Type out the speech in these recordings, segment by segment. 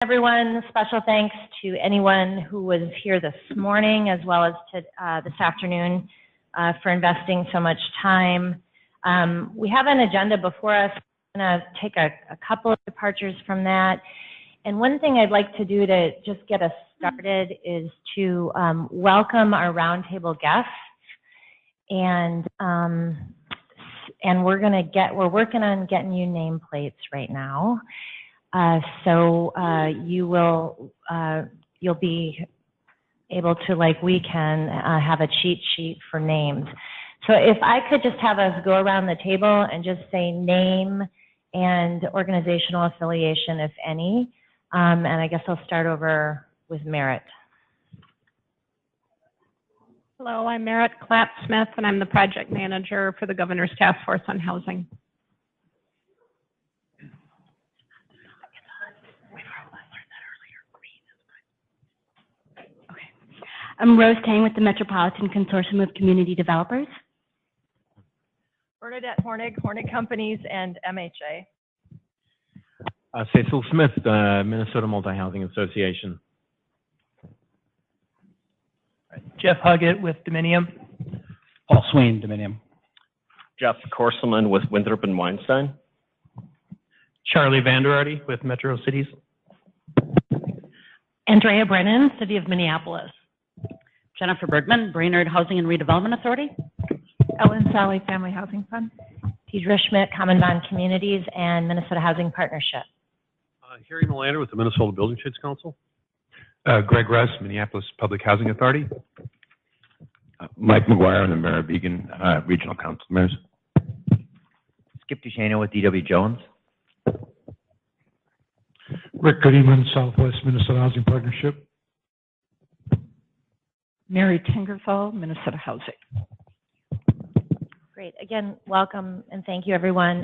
Everyone, special thanks to anyone who was here this morning as well as to this afternoon for investing so much time. We have an agenda before us. I'm going to take a couple of departures from that. And one thing I'd like to do to just get us started is to welcome our roundtable guests. And we're working on getting you nameplates right now. You'll be able to, like we can, have a cheat sheet for names. So if I could just have us go around the table and just say name and organizational affiliation, if any. And I guess I'll start over with Merritt. Hello, I'm Merritt Clapp-Smith, and I'm the project manager for the Governor's Task Force on Housing. I'm Rose Tang with the Metropolitan Consortium of Community Developers. Bernadette Hornig, Hornig Companies, and MHA. Cecil Smith, Minnesota Multi-Housing Association. Jeff Huggett with Dominium. Paul Swain, Dominium. Jeff Korselman with Winthrop and Weinstein. Charlie Vanderarty with Metro Cities. Andrea Brennan, City of Minneapolis. Jennifer Bergman, Brainerd Housing and Redevelopment Authority. Ellen Sally, Family Housing Fund. Deidre Schmidt, Common Bond Communities and Minnesota Housing Partnership. Harry Melander with the Minnesota Building Trades Council. Greg Russ, Minneapolis Public Housing Authority. Mike McGuire and the Mayor of Beacon Regional Council Mayors. Skip Duchesne with D.W. Jones. Rick Goodyman, Southwest Minnesota Housing Partnership. Mary Tingerfell, Minnesota Housing. Great. Again, welcome and thank you, everyone.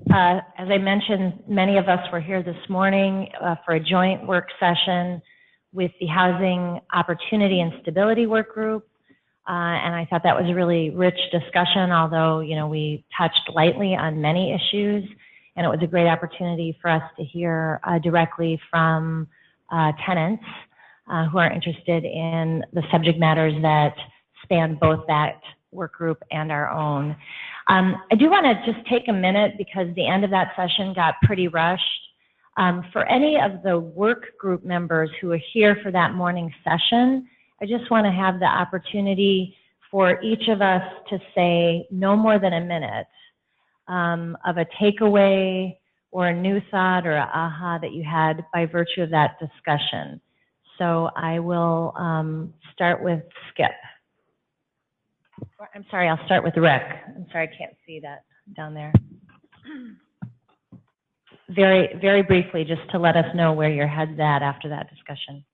As I mentioned, many of us were here this morning for a joint work session with the Housing Opportunity and Stability Workgroup. And I thought that was a really rich discussion, although, we touched lightly on many issues. And it was a great opportunity for us to hear directly from tenants who are interested in the subject matters that span both that work group and our own. I do want to just take a minute because the end of that session got pretty rushed. For any of the work group members who are here for that morning session, I just want to have the opportunity for each of us to say no more than a minute of a takeaway or a new thought or a aha that you had by virtue of that discussion. So I will start with Skip. I'm sorry, I'll start with Rick. I'm sorry, I can't see that down there. Very, very briefly, just to let us know where your head's at after that discussion.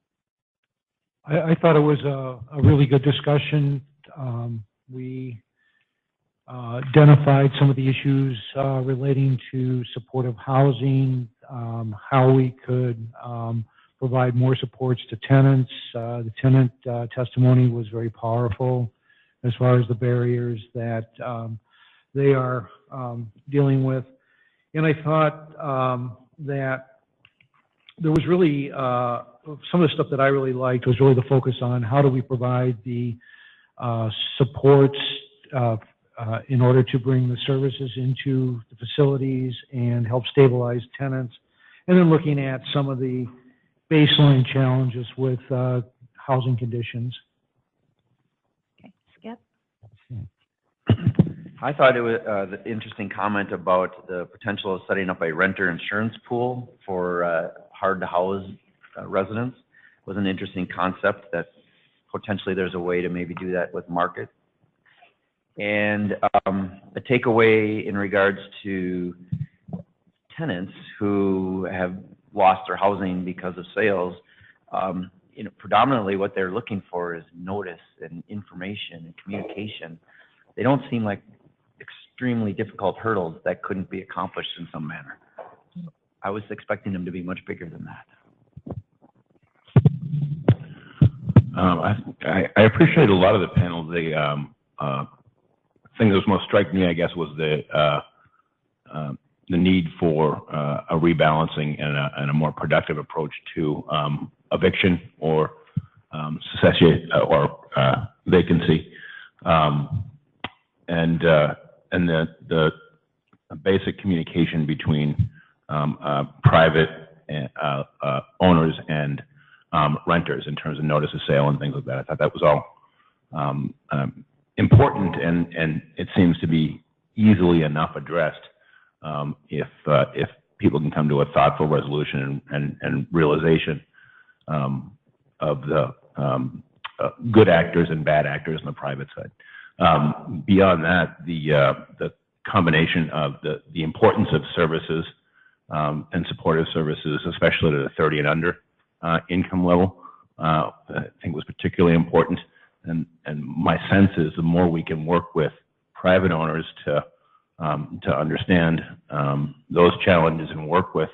I thought it was a really good discussion. We identified some of the issues relating to supportive housing, how we could provide more supports to tenants. The tenant testimony was very powerful as far as the barriers that they are dealing with. And I thought that there was really, some of the stuff that I really liked was really the focus on how do we provide the supports in order to bring the services into the facilities and help stabilize tenants. And then looking at some of the baseline challenges with housing conditions. I thought it was an interesting comment about the potential of setting up a renter insurance pool for hard-to-house residents. It was an interesting concept that potentially there's a way to maybe do that with market. And a takeaway in regards to tenants who have lost their housing because of sales, predominantly what they're looking for is notice and information and communication. They don't seem like extremely difficult hurdles that couldn't be accomplished in some manner. I was expecting them to be much bigger than that. I appreciate a lot of the panel. The thing that was most striking me, I guess, was the the need for a rebalancing and a more productive approach to eviction or cessation or vacancy, and the basic communication between private owners and renters in terms of notice of sale and things like that. I thought that was all important, and it seems to be easily enough addressed if people can come to a thoughtful resolution and realization of the good actors and bad actors on the private side. Beyond that, the combination of the importance of services and supportive services, especially to the 30 and under income level, I think was particularly important. And my sense is the more we can work with private owners to understand those challenges and work with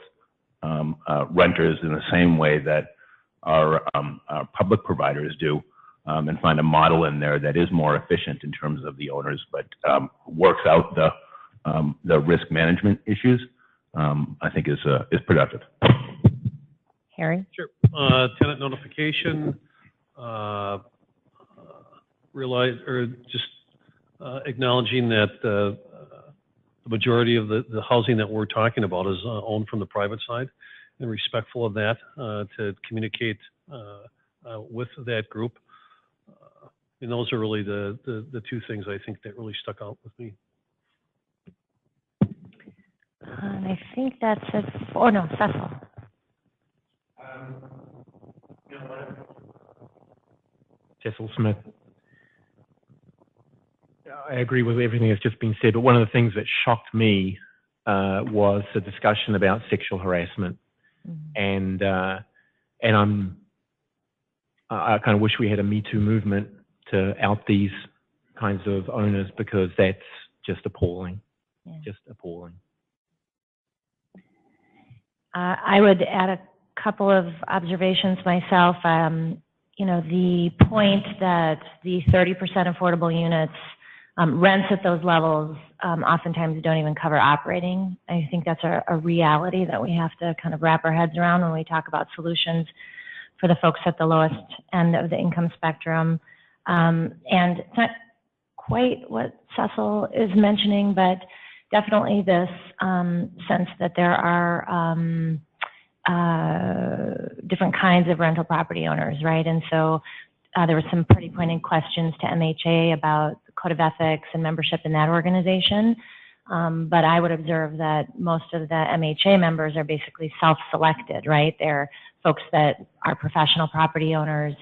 renters in the same way that our public providers do, and find a model in there that is more efficient in terms of the owners, but works out the risk management issues, I think is productive. Harry? Sure. Tenant notification, acknowledging that the majority of the housing that we're talking about is owned from the private side, and respectful of that, to communicate with that group. And those are really the two things I think that really stuck out with me. And I think that's it. Oh, no, Cecil. Cecil Smith. I agree with everything that's just been said, but one of the things that shocked me was the discussion about sexual harassment. And I kind of wish we had a Me Too movement to out these kinds of owners, because that's just appalling. Yeah. Just appalling. I would add a couple of observations myself. The point that the 30% affordable units, rents at those levels oftentimes don't even cover operating. I think that's a reality that we have to kind of wrap our heads around when we talk about solutions for the folks at the lowest end of the income spectrum. And it's not quite what Cecil is mentioning, but definitely this sense that there are different kinds of rental property owners, right? And so there were some pretty pointed questions to MHA about the code of ethics and membership in that organization. But I would observe that most of the MHA members are basically self-selected, right? They're folks that are professional property owners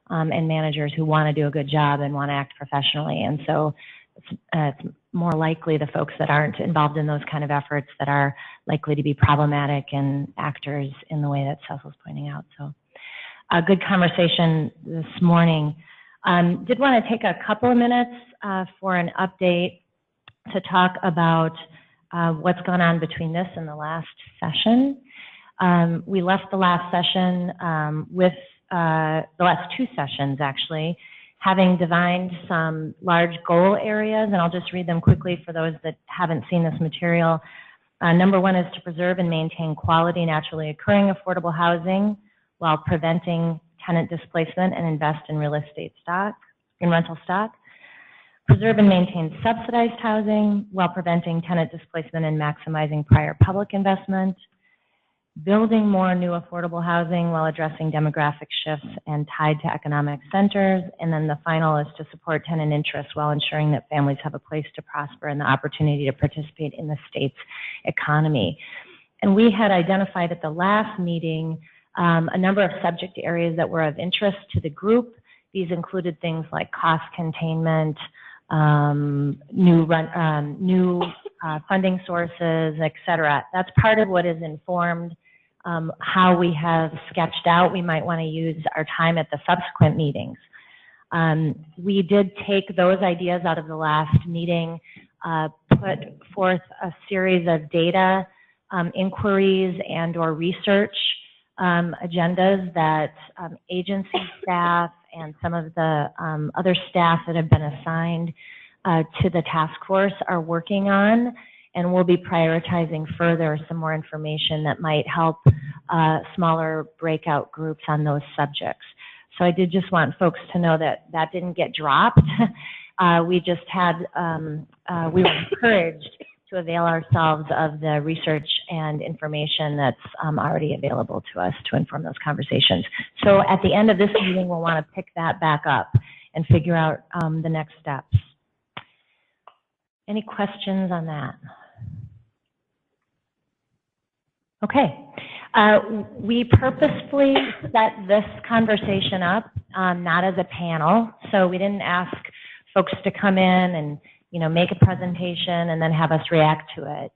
and managers who want to do a good job and want to act professionally. And so it's more likely the folks that aren't involved in those kind of efforts that are likely to be problematic and actors in the way that Cecil's pointing out. So a good conversation this morning. Did want to take a couple of minutes for an update to talk about what's gone on between this and the last session. We left the last session with the last two sessions, actually, having defined some large goal areas, and I'll just read them quickly for those that haven't seen this material. Number one is to preserve and maintain quality, naturally occurring affordable housing while preventing tenant displacement and invest in real estate stock, in rental stock. Preserve and maintain subsidized housing while preventing tenant displacement and maximizing prior public investment. Building more new affordable housing while addressing demographic shifts and tied to economic centers. And then the final is to support tenant interests while ensuring that families have a place to prosper and the opportunity to participate in the state's economy. And we had identified at the last meeting a number of subject areas that were of interest to the group. These included things like cost containment, new funding sources, et cetera. That's part of what is informed how we have sketched out. We might want to use our time at the subsequent meetings. We did take those ideas out of the last meeting, put forth a series of data, inquiries, and or research agendas that agency staff and some of the other staff that have been assigned to the task force are working on. and we'll be prioritizing further some more information that might help smaller breakout groups on those subjects. So I did just want folks to know that that didn't get dropped. We just had, we were encouraged to avail ourselves of the research and information that's already available to us to inform those conversations. So at the end of this meeting, we'll want to pick that back up and figure out the next steps. Any questions on that? Okay. We purposefully set this conversation up not as a panel, so we didn't ask folks to come in and make a presentation and then have us react to it.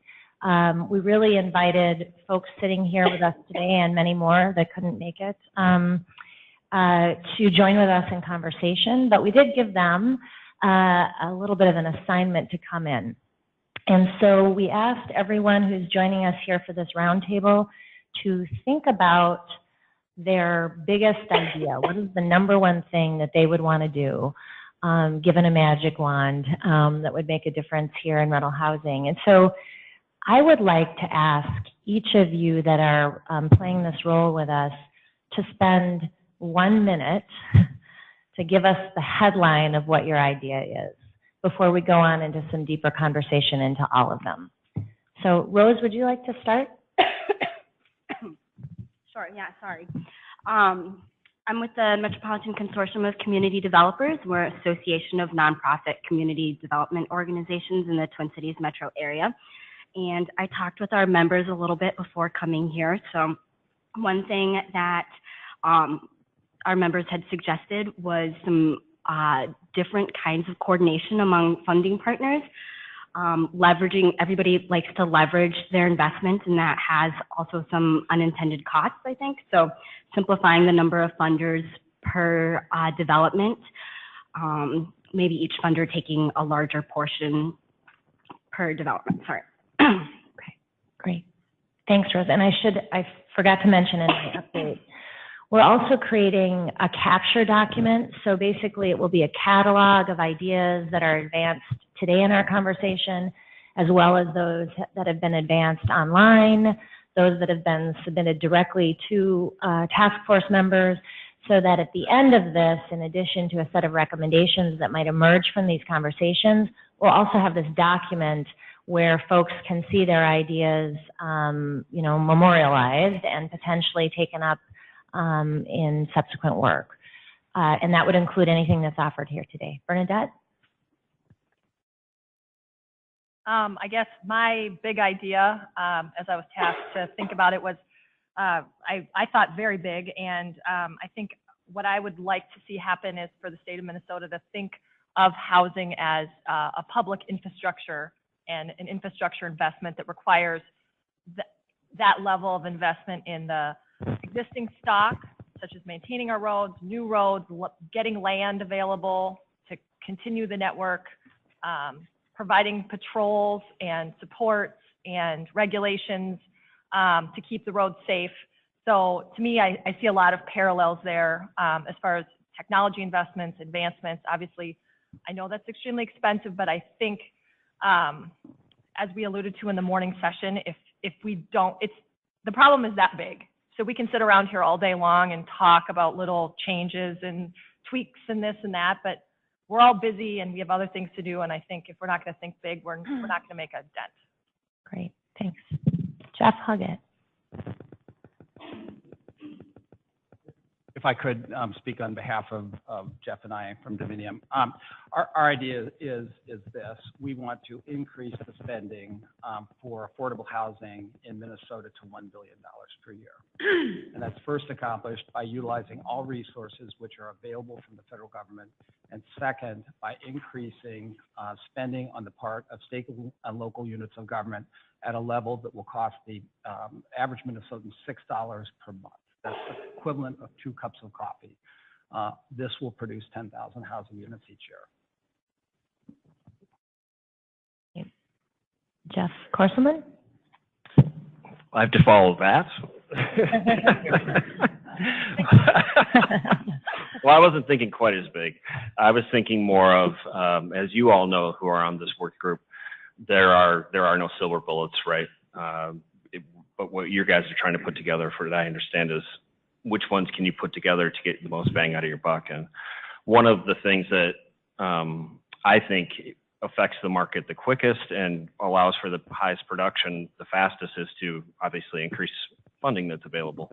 We really invited folks sitting here with us today and many more that couldn't make it to join with us in conversation, but we did give them a little bit of an assignment to come in. And so we asked everyone who's joining us here for this roundtable to think about their biggest idea. What is the number one thing that they would want to do, given a magic wand, that would make a difference here in rental housing? And so I would like to ask each of you that are playing this role with us to spend 1 minute to give us the headline of what your idea is before we go on into some deeper conversation into all of them. So Rose, would you like to start? Sure, yeah, sorry. I'm with the Metropolitan Consortium of Community Developers. We're an association of nonprofit community development organizations in the Twin Cities metro area. And I talked with our members a little bit before coming here. So one thing that our members had suggested was some different kinds of coordination among funding partners. Leveraging, everybody likes to leverage their investment, and that has also some unintended costs, I think. So simplifying the number of funders per development, maybe each funder taking a larger portion per development, sorry. Okay, great. Thanks, Rose. And I forgot to mention in my update, we're also creating a capture document. So basically it will be a catalog of ideas that are advanced today in our conversation, as well as those that have been advanced online, those that have been submitted directly to task force members, so that at the end of this, in addition to a set of recommendations that might emerge from these conversations, we'll also have this document where folks can see their ideas, memorialized and potentially taken up in subsequent work. And that would include anything that's offered here today. Bernadette? I guess my big idea, as I was tasked to think about it, was I thought very big, and I think what I would like to see happen is for the state of Minnesota to think of housing as a public infrastructure and an infrastructure investment that requires that level of investment in the existing stock, such as maintaining our roads, new roads, getting land available to continue the network, providing patrols and supports and regulations to keep the roads safe. So to me, I see a lot of parallels there as far as technology investments, advancements. Obviously, I know that's extremely expensive, but I think, as we alluded to in the morning session, if we don't, the problem is that big. So we can sit around here all day long and talk about little changes and tweaks and this and that, but we're all busy and we have other things to do. And I think if we're not going to think big, we're not going to make a dent. Great, thanks. Jeff Huggett. If I could speak on behalf of Jeff and I from Dominium. Our idea is this. We want to increase the spending for affordable housing in Minnesota to $1 billion per year. And that's first accomplished by utilizing all resources which are available from the federal government. And second, by increasing spending on the part of state and local units of government at a level that will cost the average Minnesotan $6 per month. That's the equivalent of 2 cups of coffee. This will produce 10,000 housing units each year. Jeff Korselman? I have to follow that. Well, I wasn't thinking quite as big. I was thinking more of, as you all know who are on this work group, there are no silver bullets, right? But what you guys are trying to put together, for that I understand, is which ones can you put together to get the most bang out of your buck. And one of the things that I think affects the market the quickest and allows for the highest production the fastest is to obviously increase funding that's available.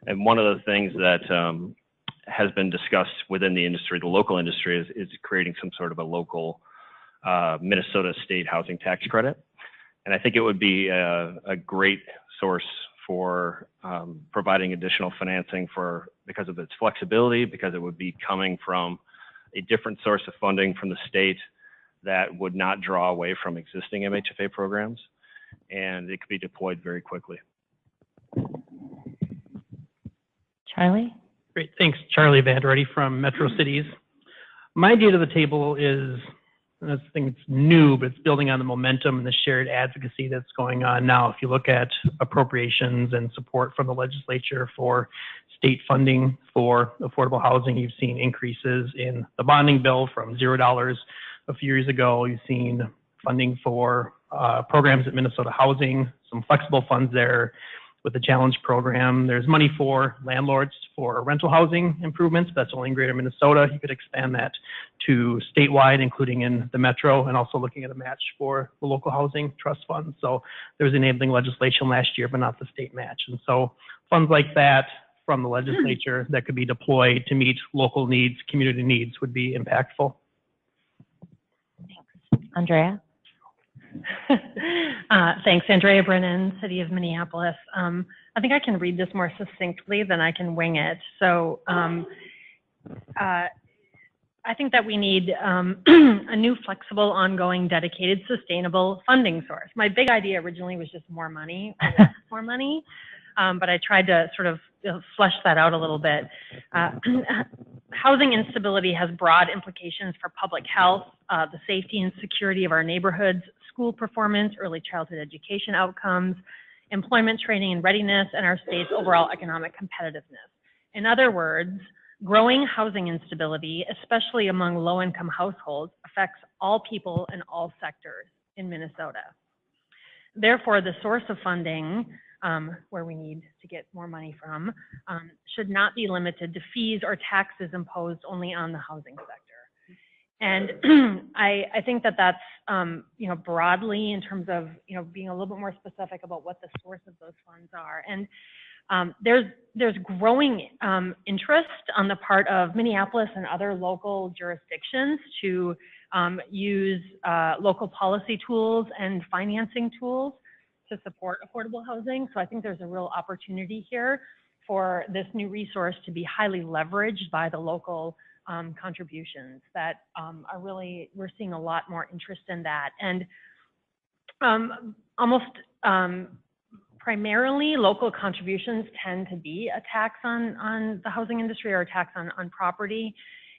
And one of the things that has been discussed within the industry, the local industry, is creating some sort of a local Minnesota state housing tax credit. And I think it would be a great source for providing additional financing because of its flexibility, because it would be coming from a different source of funding from the state that would not draw away from existing MHFA programs, and it could be deployed very quickly. Charlie? Great, thanks. Charlie Vanderarty from Metro Cities. My idea to the table is, and I think it's new, but it's building on the momentum and the shared advocacy that's going on now. If you look at appropriations and support from the legislature for state funding for affordable housing, you've seen increases in the bonding bill from $0 a few years ago. You've seen funding for programs at Minnesota Housing, some flexible funds there with the challenge program. There's money for landlords for rental housing improvements. That's only in greater Minnesota. You could expand that to statewide, including in the metro, and also looking at a match for the local housing trust fund. So there was enabling legislation last year, but not the state match. And so funds like that from the legislature that could be deployed to meet local needs, community needs, would be impactful. Thanks. Andrea? Thanks, Andrea Brennan, City of Minneapolis. I think I can read this more succinctly than I can wing it. So I think that we need a new, flexible, ongoing, dedicated, sustainable funding source. My big idea originally was just more money, more money, but I tried to sort of flesh that out a little bit. Housing instability has broad implications for public health, the safety and security of our neighborhoods, school performance, early childhood education outcomes, employment training and readiness, and our state's overall economic competitiveness. In other words, growing housing instability, especially among low-income households, affects all people in all sectors in Minnesota. Therefore, the source of funding, where we need to get more money from, should not be limited to fees or taxes imposed only on the housing sector. And I think that that's, broadly in terms of, being a little bit more specific about what the source of those funds are. And there's growing interest on the part of Minneapolis and other local jurisdictions to use local policy tools and financing tools to support affordable housing. So I think there's a real opportunity here for this new resource to be highly leveraged by the local contributions that are really, we're seeing a lot more interest in that. And almost primarily local contributions tend to be a tax on the housing industry or a tax on property.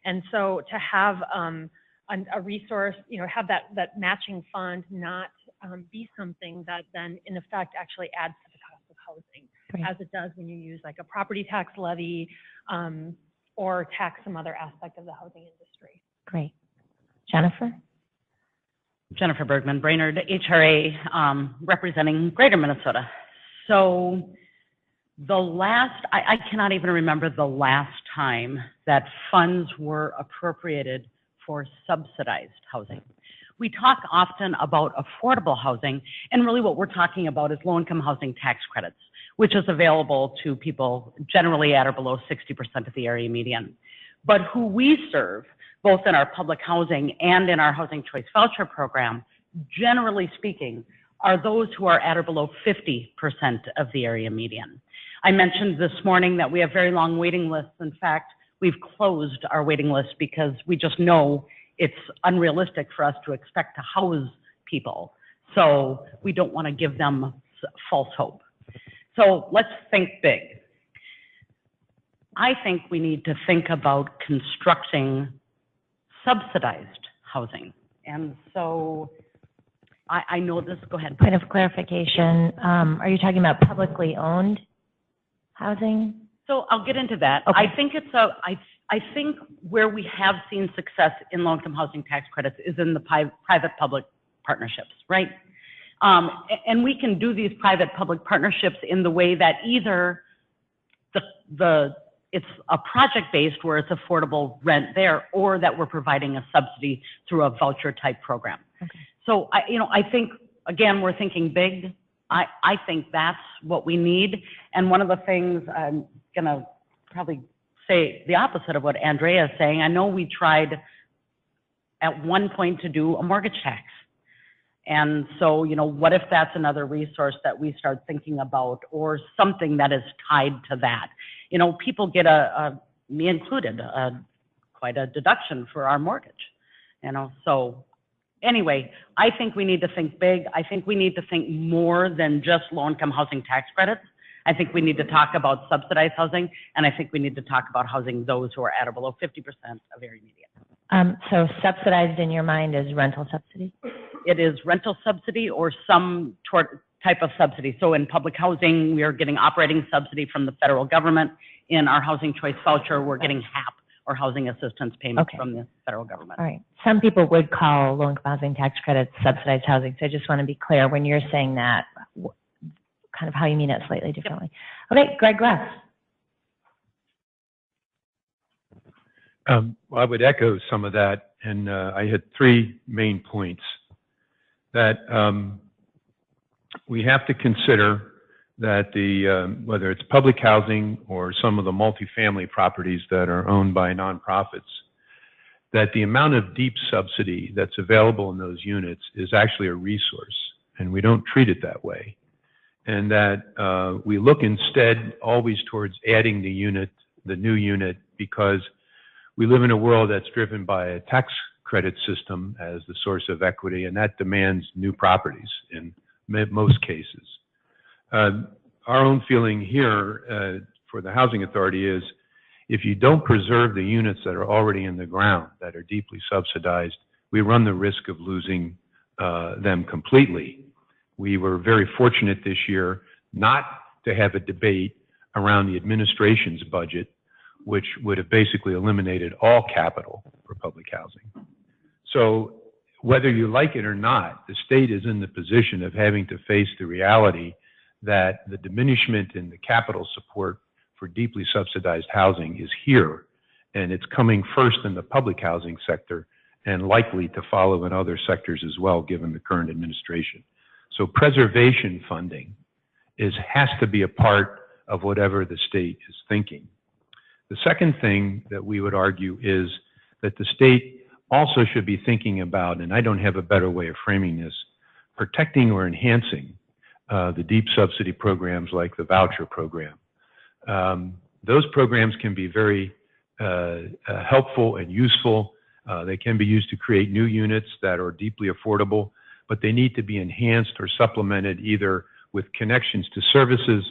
And so to have a resource, have that matching fund not be something that then in effect actually adds to the cost of housing, right, as it does when you use like a property tax levy or tax some other aspect of the housing industry. Great. Jennifer? Jennifer Bergman, Brainerd, HRA, representing Greater Minnesota. So I cannot even remember the last time that funds were appropriated for subsidized housing. We talk often about affordable housing, and really what we're talking about is low-income housing tax credits, which is available to people generally at or below 60% of the area median. But who we serve, both in our public housing and in our Housing Choice Voucher Program, generally speaking, are those who are at or below 50% of the area median. I mentioned this morning that we have very long waiting lists. In fact, we've closed our waiting list because we just know it's unrealistic for us to expect to house people. So we don't want to give them false hope. So let's think big. I think we need to think about constructing subsidized housing. And so I know this, go ahead. Point of clarification, are you talking about publicly owned housing? So I'll get into that. Okay. I think I think where we have seen success in low-income housing tax credits is in the private-public partnerships, right? And we can do these private-public partnerships in the way that either it's a project-based where it's affordable rent there, or that we're providing a subsidy through a voucher-type program. Okay. So, I think, again, we're thinking big. I think that's what we need. And one of the things, I'm going to probably say the opposite of what Andrea is saying. I know we tried at one point to do a mortgage tax. And so, what if that's another resource that we start thinking about, or something that is tied to that? People get me included, quite a deduction for our mortgage, so anyway, I think we need to think big. I think we need to think more than just low-income housing tax credits. I think we need to talk about subsidized housing, and I think we need to talk about housing those who are at or below 50% of area median. So subsidized in your mind is rental subsidy? It is rental subsidy or some type of subsidy. So in public housing, we are getting operating subsidy from the federal government. In our housing choice voucher, we're getting HAP, or housing assistance payments, from the federal government. All right. Some people would call low-income housing tax credits subsidized housing. So I just want to be clear when you're saying that, kind of how you mean it slightly differently. Yep. Okay, Greg Gress. Well, I would echo some of that, and I had 3 main points. That we have to consider that whether it's public housing or some of the multifamily properties that are owned by nonprofits, that the amount of deep subsidy that's available in those units is actually a resource, and we don't treat it that way. And that we look instead always towards adding the new unit, because we live in a world that's driven by a tax credit system as the source of equity, and that demands new properties in most cases. Our own feeling here for the Housing Authority is if you don't preserve the units that are already in the ground that are deeply subsidized, we run the risk of losing them completely. We were very fortunate this year not to have a debate around the administration's budget, which would have basically eliminated all capital for public housing. So whether you like it or not, the state is in the position of having to face the reality that the diminishment in the capital support for deeply subsidized housing is here, and it's coming first in the public housing sector and likely to follow in other sectors as well, given the current administration. So preservation funding has to be a part of whatever the state is thinking. The second thing that we would argue is that the state also should be thinking about, and I don't have a better way of framing this, protecting or enhancing the deep subsidy programs like the voucher program. Those programs can be very helpful and useful. They can be used to create new units that are deeply affordable, but they need to be enhanced or supplemented either with connections to services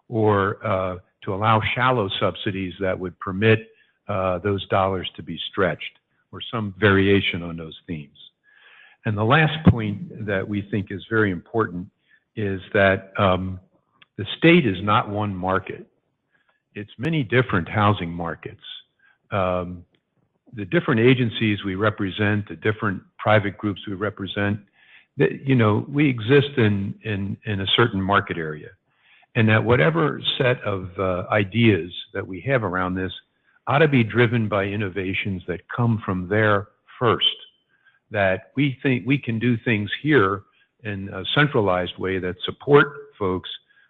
or to allow shallow subsidies that would permit those dollars to be stretched, or some variation on those themes. And the last point that we think is very important is that the state is not one market. It's many different housing markets. The different agencies we represent, the different private groups we represent, we exist in a certain market area. And that whatever set of ideas that we have around this ought to be driven by innovations that come from there first. That we think we can do things here in a centralized way that support folks,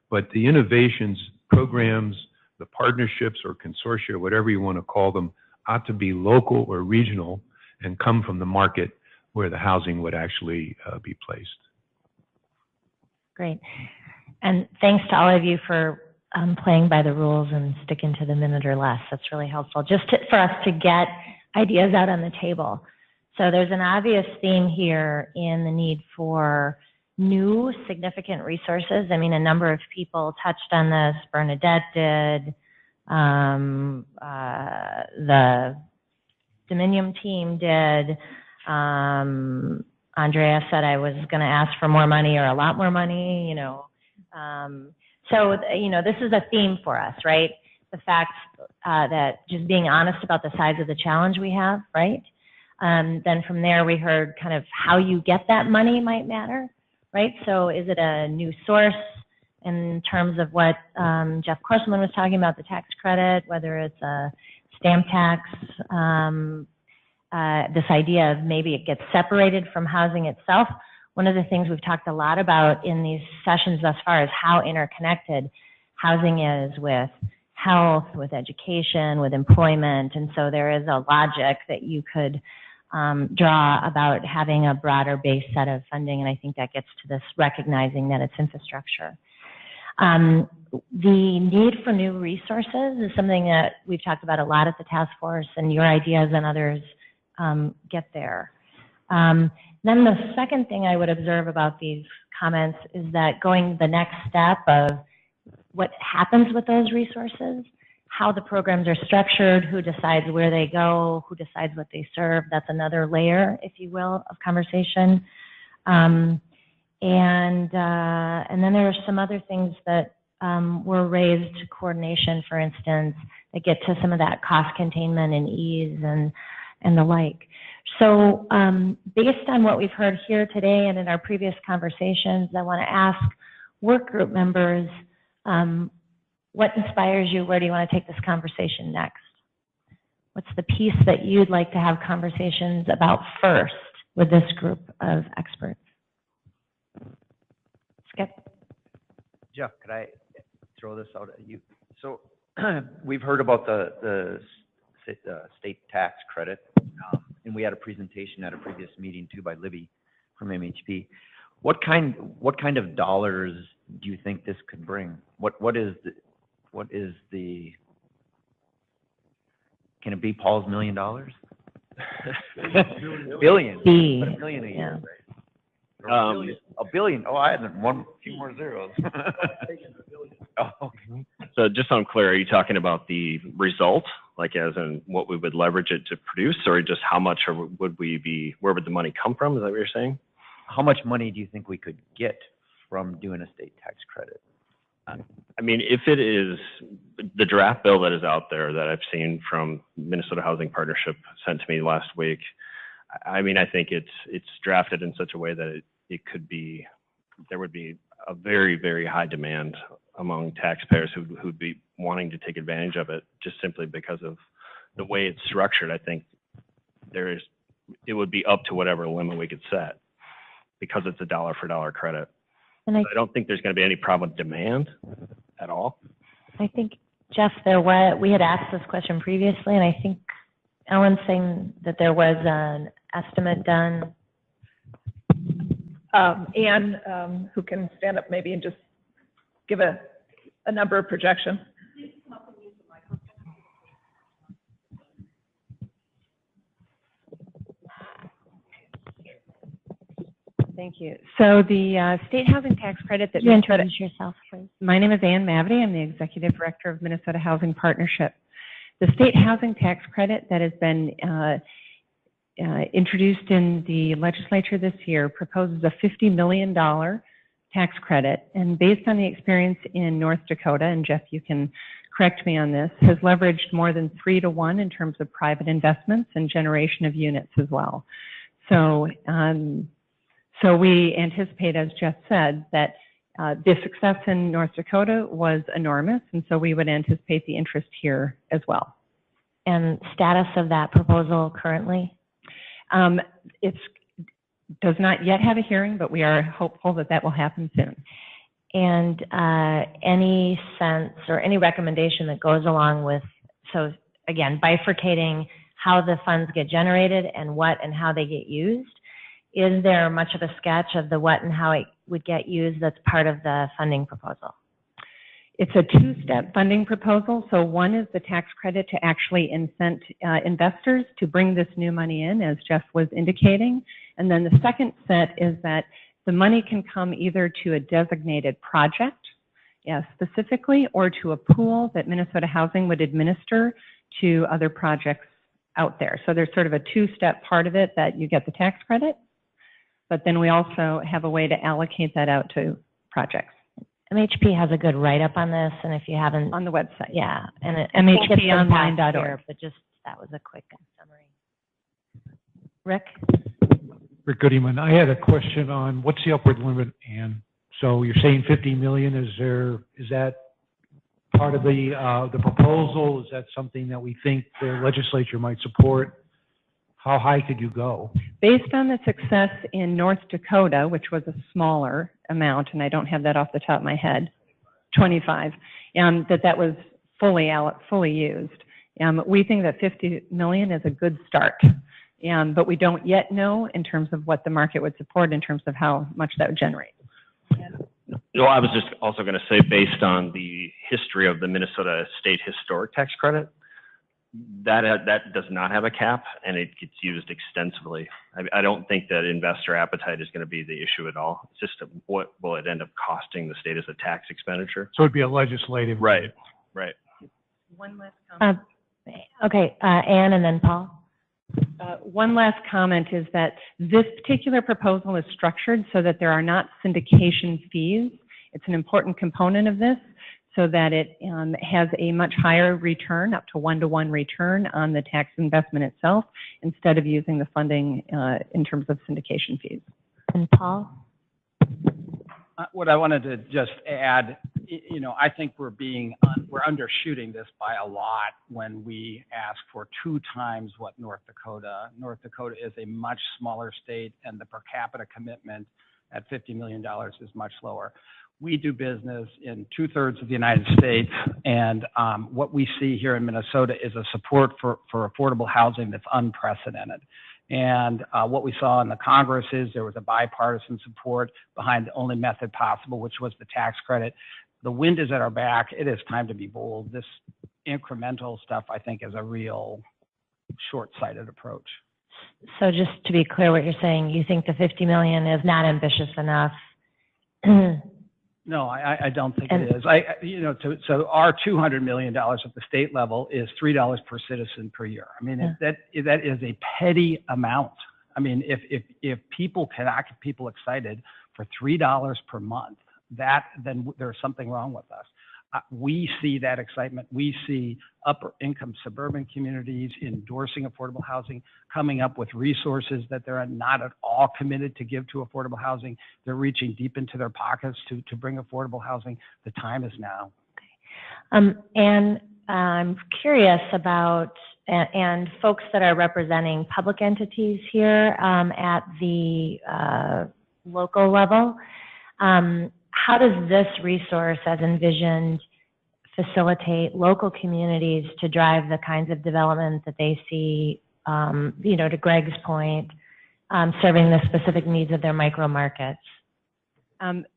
but the innovations, programs, the partnerships or consortia, whatever you want to call them, ought to be local or regional and come from the market where the housing would actually be placed. Great. And thanks to all of you for playing by the rules and sticking to the minute or less. That's really helpful, just for us to get ideas out on the table. So there's an obvious theme here in the need for new significant resources. I mean, a number of people touched on this. Bernadette did. The Dominium team did. Andrea said I was going to ask for more money or a lot more money, this is a theme for us, right? The fact that just being honest about the size of the challenge we have, right? Then from there, we heard kind of how you get that money might matter, right? So is it a new source in terms of what Jeff Korselman was talking about, the tax credit, whether it's a stamp tax, this idea of maybe it gets separated from housing itself. One of the things we've talked a lot about in these sessions thus far is how interconnected housing is with health, with education, with employment. And so there is a logic that you could draw about having a broader base set of funding. And I think that gets to this recognizing that it's infrastructure. The need for new resources is something that we've talked about a lot at the task force, and your ideas and others get there. Then the second thing I would observe about these comments is that going the next step of what happens with those resources, how the programs are structured, who decides where they go, who decides what they serve. That's another layer, if you will, of conversation. And then there are some other things that were raised, coordination, for instance, that get to some of that cost containment and ease and the like. So based on what we've heard here today and in our previous conversations, I want to ask work group members, what inspires you? Where do you want to take this conversation next? What's the piece that you'd like to have conversations about first with this group of experts? Skip. Jeff, could I throw this out at you? So we've heard about the state tax credit, and we had a presentation at a previous meeting too by Libby from MHP. What kind of dollars do you think this could bring? What is the can it be Paul's $1 million? Billion. B. But $1 million a year, Yeah. right? A billion. Oh, I had a few more zeros. Oh, okay. So just so I'm clear, are you talking about the result, like as in what we would leverage it to produce, or just how much would we be, where would the money come from? Is that what you're saying? How much money do you think we could get from doing a state tax credit? I mean, if it is the draft bill that is out there that I've seen from Minnesota Housing Partnership sent to me last week, I mean, I think it's drafted in such a way that it could be, there would be a very, very high demand among taxpayers who'd be wanting to take advantage of it just simply because of the way it's structured. I think it would be up to whatever limit we could set because it's a dollar for dollar credit. And I don't think there's going to be any problem with demand at all. I think, Jeff, we had asked this question previously, and I think Ellen's saying that there was an estimate done. Anne, who can stand up maybe and just give a number of projection. Thank you. So the state housing tax credit that Could you introduce yourself, please? My name is Ann Mavity. I'm the executive director of Minnesota Housing Partnership. The state housing tax credit that has been introduced in the legislature this year proposes a $50 million tax credit, and based on the experience in North Dakota, and Jeff, you can correct me on this, has leveraged more than 3 to 1 in terms of private investments and generation of units as well. So, so we anticipate, as Jeff said, that the success in North Dakota was enormous, and so we would anticipate the interest here as well. And status of that proposal currently? It does not yet have a hearing, but we are hopeful that that will happen soon. And any sense or any recommendation that goes along with, so again, bifurcating how the funds get generated and what and how they get used. Is there much of a sketch of the what and how it would get used that's part of the funding proposal? It's a two-step funding proposal. So one is the tax credit to actually incent investors to bring this new money in, as Jeff was indicating. And then the second set is that the money can come either to a designated project, specifically, or to a pool that Minnesota Housing would administer to other projects out there. So there's sort of a two-step part of it that you get the tax credit, but then we also have a way to allocate that out to projects. MHP has a good write-up on this, and if you haven't... On the website. Yeah, and MHPonline.org. but just, that was a quick summary. Rick? Rick Goodyman, I had a question on what's the upward limit, Ann? So you're saying 50 million, is that part of the proposal? Is that something that we think the legislature might support? How high could you go? Based on the success in North Dakota, which was a smaller amount, and I don't have that off the top of my head, 25, that was fully used. We think that 50 million is a good start, but we don't yet know in terms of what the market would support in terms of how much that would generate. Well, I was just also going to say, based on the history of the Minnesota State Historic Tax Credit, that does not have a cap, and it gets used extensively. I don't think that investor appetite is going to be the issue at all. It's just what will it end up costing the state as a tax expenditure? So it'd be a legislative. Right. One last comment. Okay, Ann and then Paul. One last comment is that this particular proposal is structured so that there are not syndication fees. It's an important component of this so that it has a much higher return, up to 1-to-1 return on the tax investment itself, instead of using the funding in terms of syndication fees. And Paul? What I wanted to just add, I think we're undershooting this by a lot when we ask for 2 times what North Dakota. North Dakota is a much smaller state, and the per capita commitment at $50 million is much lower. We do business in 2/3 of the United States, and what we see here in Minnesota is a support for affordable housing that's unprecedented. And what we saw in the Congress is there was a bipartisan support behind the only method possible, which was the tax credit. The wind is at our back. It is time to be bold. This incremental stuff, I think, is a real short-sighted approach. So just to be clear what you're saying, you think the 50 million is not ambitious enough? No, I don't think it is. So our $200 million at the state level is $3 per citizen per year. I mean, that is a petty amount. I mean, if people cannot get people excited for $3 per month, then there's something wrong with us. We see that excitement. We see upper income suburban communities endorsing affordable housing, coming up with resources that they're not at all committed to give to affordable housing. They're reaching deep into their pockets to bring affordable housing. The time is now. And I'm curious about, and folks that are representing public entities here at the local level, how does this resource, as envisioned, facilitate local communities to drive the kinds of development that they see, to Greg's point, serving the specific needs of their micro markets?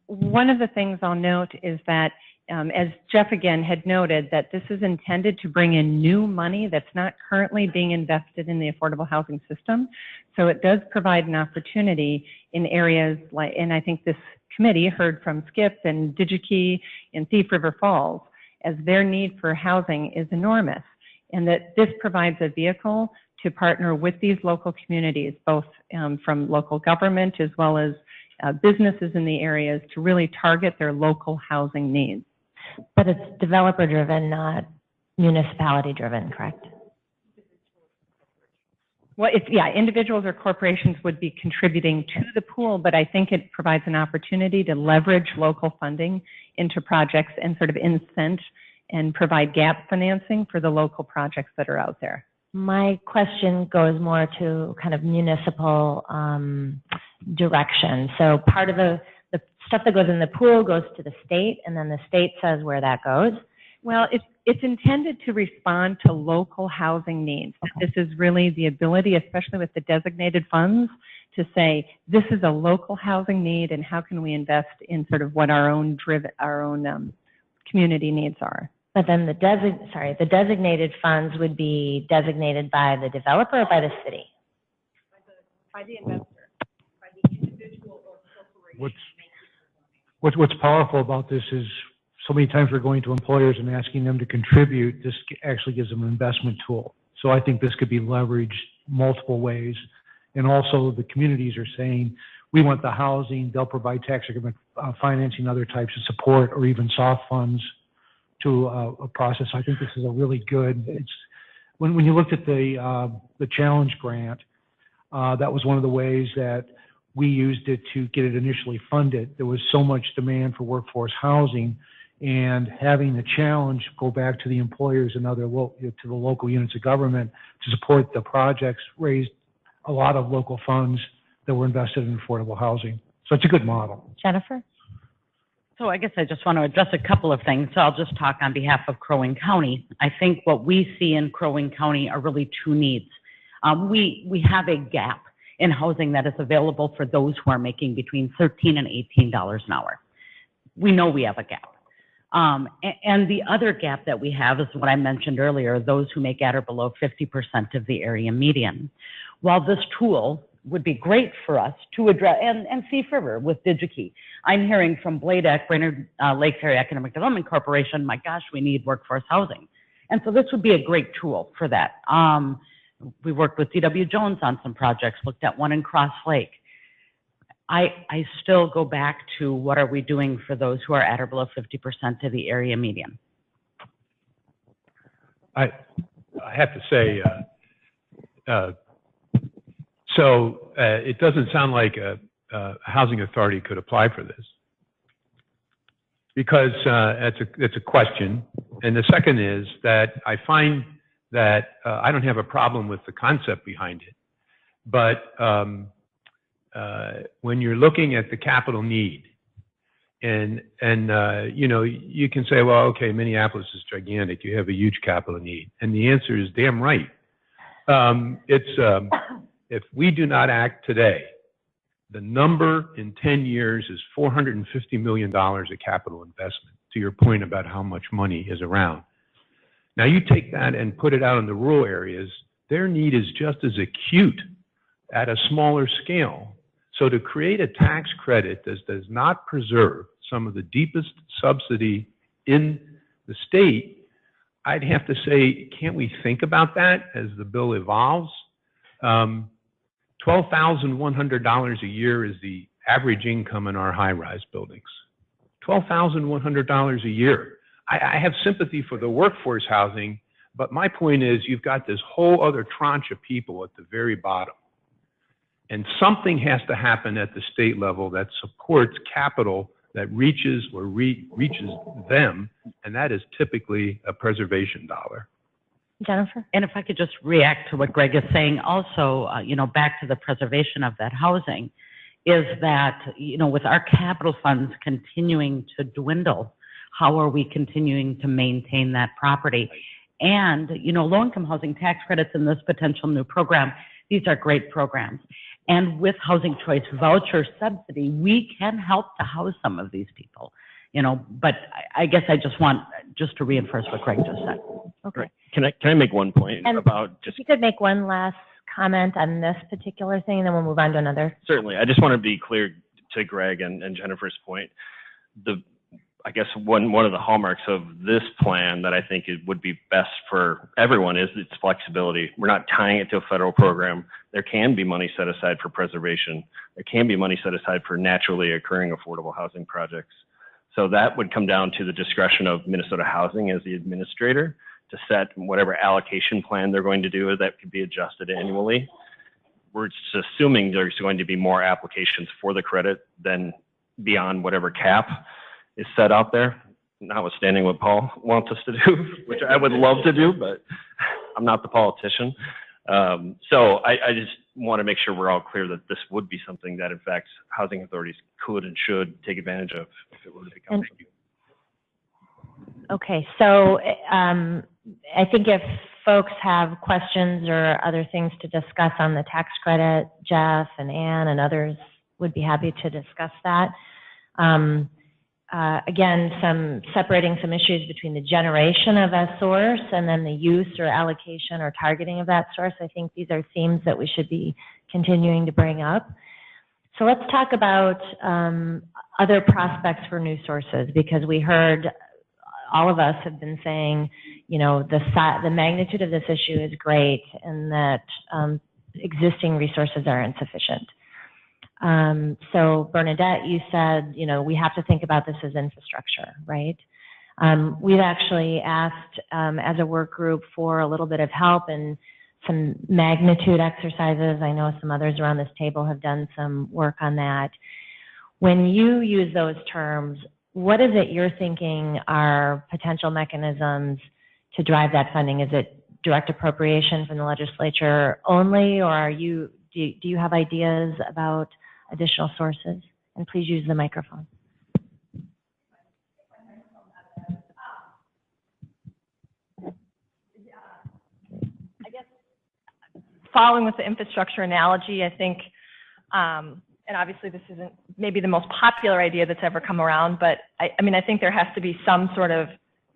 One of the things I'll note is that, as Jeff again had noted, that this is intended to bring in new money that's not currently being invested in the affordable housing system. So it does provide an opportunity in areas like, and I think this committee heard from Skip and DigiKey and Thief River Falls, as their need for housing is enormous, and that this provides a vehicle to partner with these local communities, both from local government as well as businesses in the areas, to really target their local housing needs. But it's developer driven, not municipality driven, correct? Well, individuals or corporations would be contributing to the pool, but I think it provides an opportunity to leverage local funding into projects and sort of incent and provide gap financing for the local projects that are out there. My question goes more to kind of municipal direction. So part of the stuff that goes in the pool goes to the state, and then the state says where that goes. Well, it's intended to respond to local housing needs. Okay. This is really the ability, especially with the designated funds, to say this is a local housing need, and how can we invest in sort of what our own community needs are. But then the designated funds would be designated by the developer or by the city? By the investor, by the individual or corporation. What's powerful about this is so many times we're going to employers and asking them to contribute. This actually gives them an investment tool. So I think this could be leveraged multiple ways. And also the communities are saying, we want the housing, they'll provide tax increment financing, other types of support, or even soft funds to a process. I think this is a really good, when you looked at the challenge grant, That was one of the ways that we used it to get it initially funded. There was so much demand for workforce housing, and having the challenge go back to the employers and to the local units of government to support the projects raised a lot of local funds that were invested in affordable housing. So it's a good model. Jennifer? So I guess I just want to address a couple of things. So I'll just talk on behalf of Crow Wing County. I think what we see in Crow Wing County are really two needs. We have a gap in housing that is available for those who are making between $13 and $18 an hour. We know we have a gap. And the other gap that we have is what I mentioned earlier, those who make at or below 50% of the area median. While this tool would be great for us to address, and Thief River with DigiKey. I'm hearing from BLADEC, Brainerd Lakes Area Economic Development Corporation, my gosh, we need workforce housing. And so this would be a great tool for that. We worked with D.W. Jones on some projects, looked at one in Cross Lake. I still go back to what are we doing for those who are at or below 50% of the area median? I have to say, it doesn't sound like a housing authority could apply for this, because it's a question. And the second is that I find that I don't have a problem with the concept behind it, but when you're looking at the capital need, and you know, you can say, well, okay, Minneapolis is gigantic, you have a huge capital need, and the answer is damn right. If we do not act today, the number in 10 years is $450 million of capital investment, to your point about how much money is around. Now you take that and put it out in the rural areas, their need is just as acute at a smaller scale. So to create a tax credit that does not preserve some of the deepest subsidy in the state, I'd have to say, can't we think about that as the bill evolves? $12,100 a year is the average income in our high-rise buildings. $12,100 a year. I have sympathy for the workforce housing, but my point is you've got this whole other tranche of people at the very bottom. And something has to happen at the state level that supports capital that reaches them, and that is typically a preservation dollar. Jennifer? And if I could just react to what Greg is saying also, you know, back to the preservation of that housing, is that, you know, with our capital funds continuing to dwindle, how are we continuing to maintain that property? And, you know, low-income housing tax credits in this potential new program, these are great programs. And with housing choice voucher subsidy, we can help to house some of these people, you know, but I guess I just want to reinforce what Greg just said. Okay. Can I make one point And about just... If you could make one last comment on this particular thing, and then we'll move on to another. Certainly. I just want to be clear to Greg and Jennifer's point. I guess one of the hallmarks of this plan that I think it would be best for everyone is its flexibility. We're not tying it to a federal program. There can be money set aside for preservation. There can be money set aside for naturally occurring affordable housing projects. So that would come down to the discretion of Minnesota Housing as the administrator to set whatever allocation plan they're going to do that could be adjusted annually. We're just assuming there's going to be more applications for the credit than beyond whatever cap is set out there, notwithstanding what Paul wants us to do, which I would love to do, but I'm not the politician. So I just want to make sure we're all clear that this would be something that, in fact, housing authorities could and should take advantage of if it were to become true. Okay, so I think if folks have questions or other things to discuss on the tax credit, Jeff and Ann and others would be happy to discuss that. Again, separating some issues between the generation of a source and then the use or allocation or targeting of that source. I think these are themes that we should be continuing to bring up. So let's talk about other prospects for new sources, because we heard all of us have been saying, you know, the magnitude of this issue is great and that existing resources are insufficient. So Bernadette, you said, you know, we have to think about this as infrastructure, right? We've actually asked as a work group for a little bit of help in some magnitude exercises. I know some others around this table have done some work on that. When you use those terms, what is it you're thinking are potential mechanisms to drive that funding? Is it direct appropriation from the legislature only, or do you have ideas about additional sources? And please use the microphone. I guess following with the infrastructure analogy, I think, and obviously this isn't maybe the most popular idea that's ever come around, but I mean, I think there has to be some sort of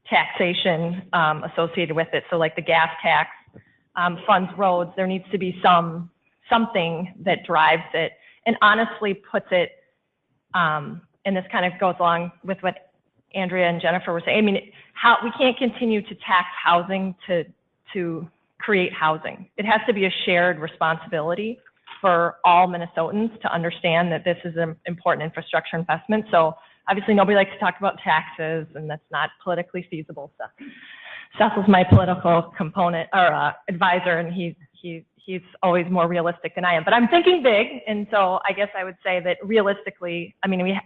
taxation associated with it. So like the gas tax funds roads, there needs to be something that drives it and honestly puts it, and this kind of goes along with what Andrea and Jennifer were saying. I mean, we can't continue to tax housing to create housing. It has to be a shared responsibility for all Minnesotans to understand that this is an important infrastructure investment. So obviously nobody likes to talk about taxes, and that's not politically feasible. So Seth was my political component or advisor, and he's always more realistic than I am. But I'm thinking big, and so I guess I would say that realistically, I mean,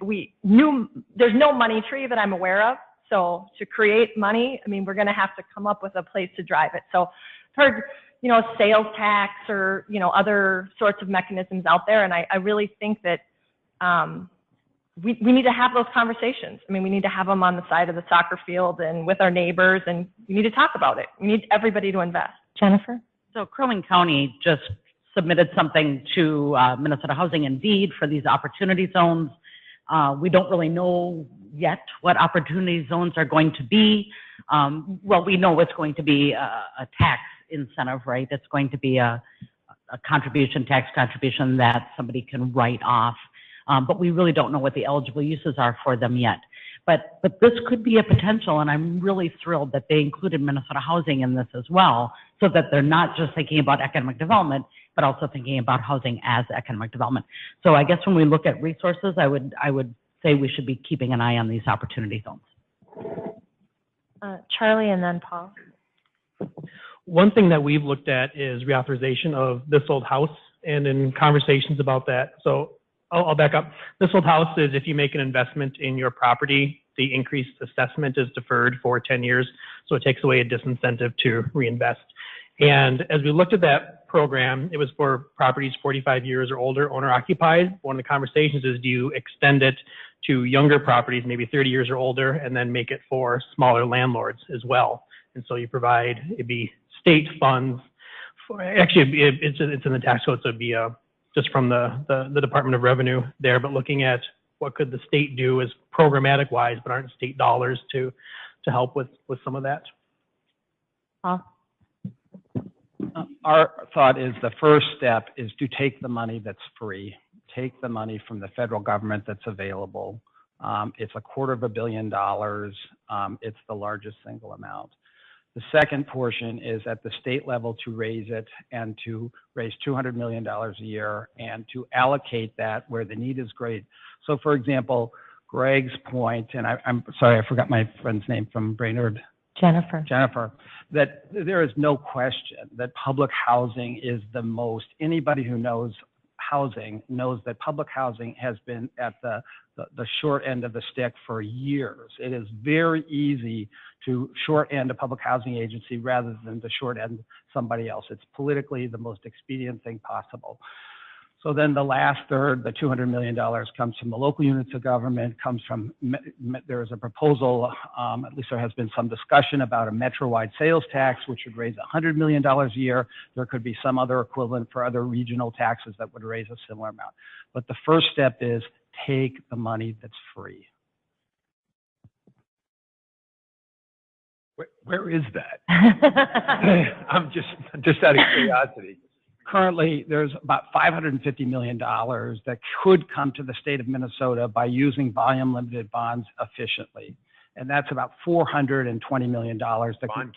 there's no money tree that I'm aware of. So to create money, I mean, we're going to have to come up with a place to drive it. So I've heard, sales tax or, other sorts of mechanisms out there. And I really think that we need to have those conversations. I mean, we need to have them on the side of the soccer field and with our neighbors, and we need to talk about it. We need everybody to invest. Jennifer? So Crow Wing County just submitted something to Minnesota Housing and Deed for these opportunity zones. We don't really know yet what opportunity zones are going to be. Well, we know it's going to be a tax incentive, right? It's going to be a tax contribution that somebody can write off. But we really don't know what the eligible uses are for them yet. But this could be a potential, and I'm really thrilled that they included Minnesota Housing in this as well, so that they're not just thinking about economic development, but also thinking about housing as economic development. So I guess when we look at resources, I would say we should be keeping an eye on these opportunity zones. Charlie and then Paul. One thing that we've looked at is reauthorization of this old house, and in conversations about that. So I'll back up. This old house is if you make an investment in your property, the increased assessment is deferred for 10 years. So it takes away a disincentive to reinvest. And as we looked at that program, it was for properties 45 years or older, owner occupied. One of the conversations is, do you extend it to younger properties, maybe 30 years or older, and then make it for smaller landlords as well? And so you provide, it'd be state funds. Actually, it's in the tax code, so it'd be just from the Department of Revenue there, but looking at what could the state do as programmatic wise, but aren't state dollars to help with some of that. Our thought is the first step is to take the money that's free, take the money from the federal government that's available. It's $250 million. It's the largest single amount. The second portion is at the state level to raise it and to raise $200 million a year and to allocate that where the need is great. So for example, Greg's point, and I'm sorry, I forgot my friend's name from Brainerd. Jennifer, that there is no question that public housing is the most, anybody who knows housing knows that public housing has been at the short end of the stick for years. It is very easy to short end a public housing agency rather than to short end somebody else. It's politically the most expedient thing possible. So then the last third, the $200 million, comes from the local units of government, comes from, there is a proposal, at least there has been some discussion about a metro-wide sales tax, which would raise $100 million a year. There could be some other equivalent for other regional taxes that would raise a similar amount. But the first step is take the money that's free. Where is that? I'm just out of curiosity. Currently, there's about $550 million that could come to the state of Minnesota by using volume limited bonds efficiently. And that's about $420 million. Bond cap.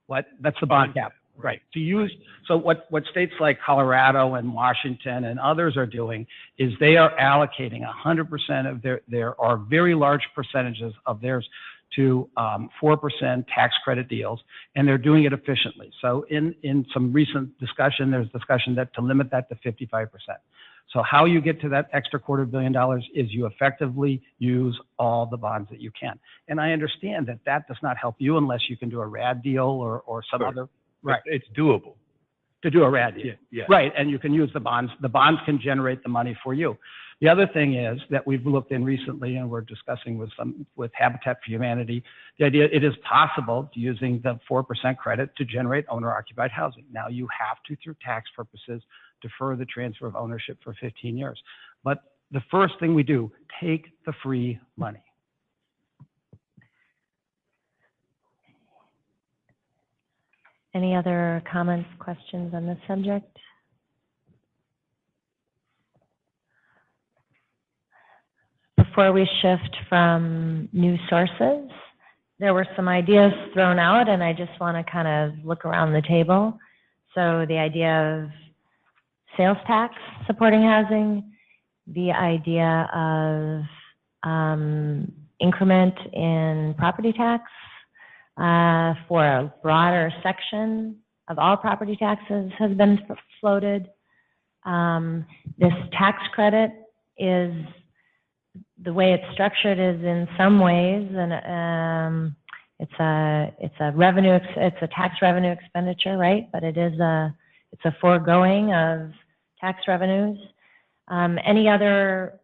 What? That's the bond cap. Right. To use, so what states like Colorado and Washington and others are doing is they are allocating 100% of their, or very large percentages of theirs to 4% tax credit deals, and they're doing it efficiently. So in some recent discussion, there's discussion that to limit that to 55%. So how you get to that extra $250 million is you effectively use all the bonds that you can. And I understand that that does not help you unless you can do a RAD deal or some other. Right. It's doable. To do a RAD deal. Yeah. Right, and you can use the bonds. The bonds can generate the money for you. The other thing is that we've looked in recently, and we're discussing with Habitat for Humanity, the idea it is possible using the 4% credit to generate owner-occupied housing. Now you have to, through tax purposes, defer the transfer of ownership for 15 years. But the first thing we do, take the free money. Any other comments, questions on this subject? Before we shift from new sources, there were some ideas thrown out, and I just want to kind of look around the table. So the idea of sales tax supporting housing, the idea of increment in property tax, for a broader section of all property taxes has been floated. This tax credit is, the way it's structured is in some ways, and it's a tax revenue expenditure, right? But it's a foregoing of tax revenues. Any other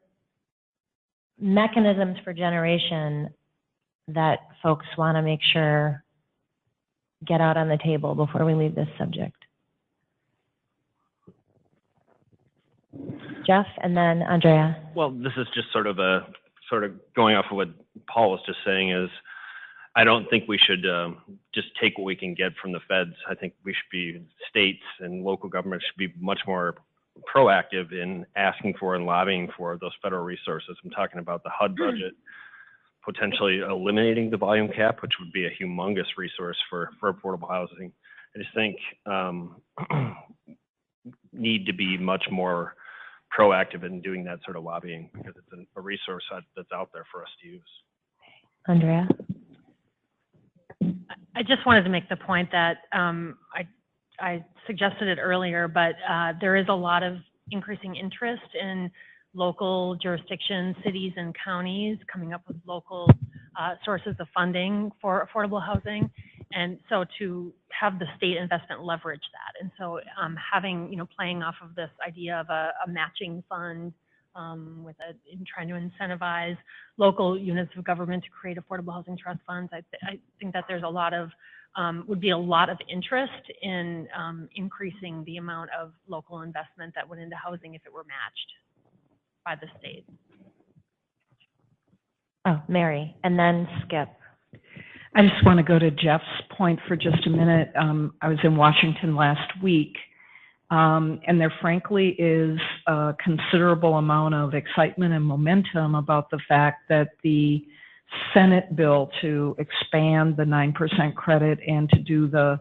mechanisms for generation that folks want to make sure get out on the table before we leave this subject? Jeff, and then Andrea. Well, this is just sort of going off of what Paul was just saying is, I don't think we should just take what we can get from the feds. I think we should be, states and local governments should be much more proactive in asking for and lobbying for those federal resources. I'm talking about the HUD budget, potentially eliminating the volume cap, which would be a humongous resource for affordable housing. I just think need to be much more proactive in doing that sort of lobbying, because it's a resource that's out there for us to use. Andrea? I just wanted to make the point that I suggested it earlier, but there is a lot of increasing interest in local jurisdictions, cities and counties coming up with local sources of funding for affordable housing. And so to have the state investment leverage that. And so playing off of this idea of a matching fund in trying to incentivize local units of government to create affordable housing trust funds, I think that there's would be a lot of interest in increasing the amount of local investment that went into housing if it were matched by the state. Oh, Mary, and then Skip. I just want to go to Jeff's point for just a minute. I was in Washington last week, and there frankly is a considerable amount of excitement and momentum about the fact that the Senate bill to expand the 9% credit and to do the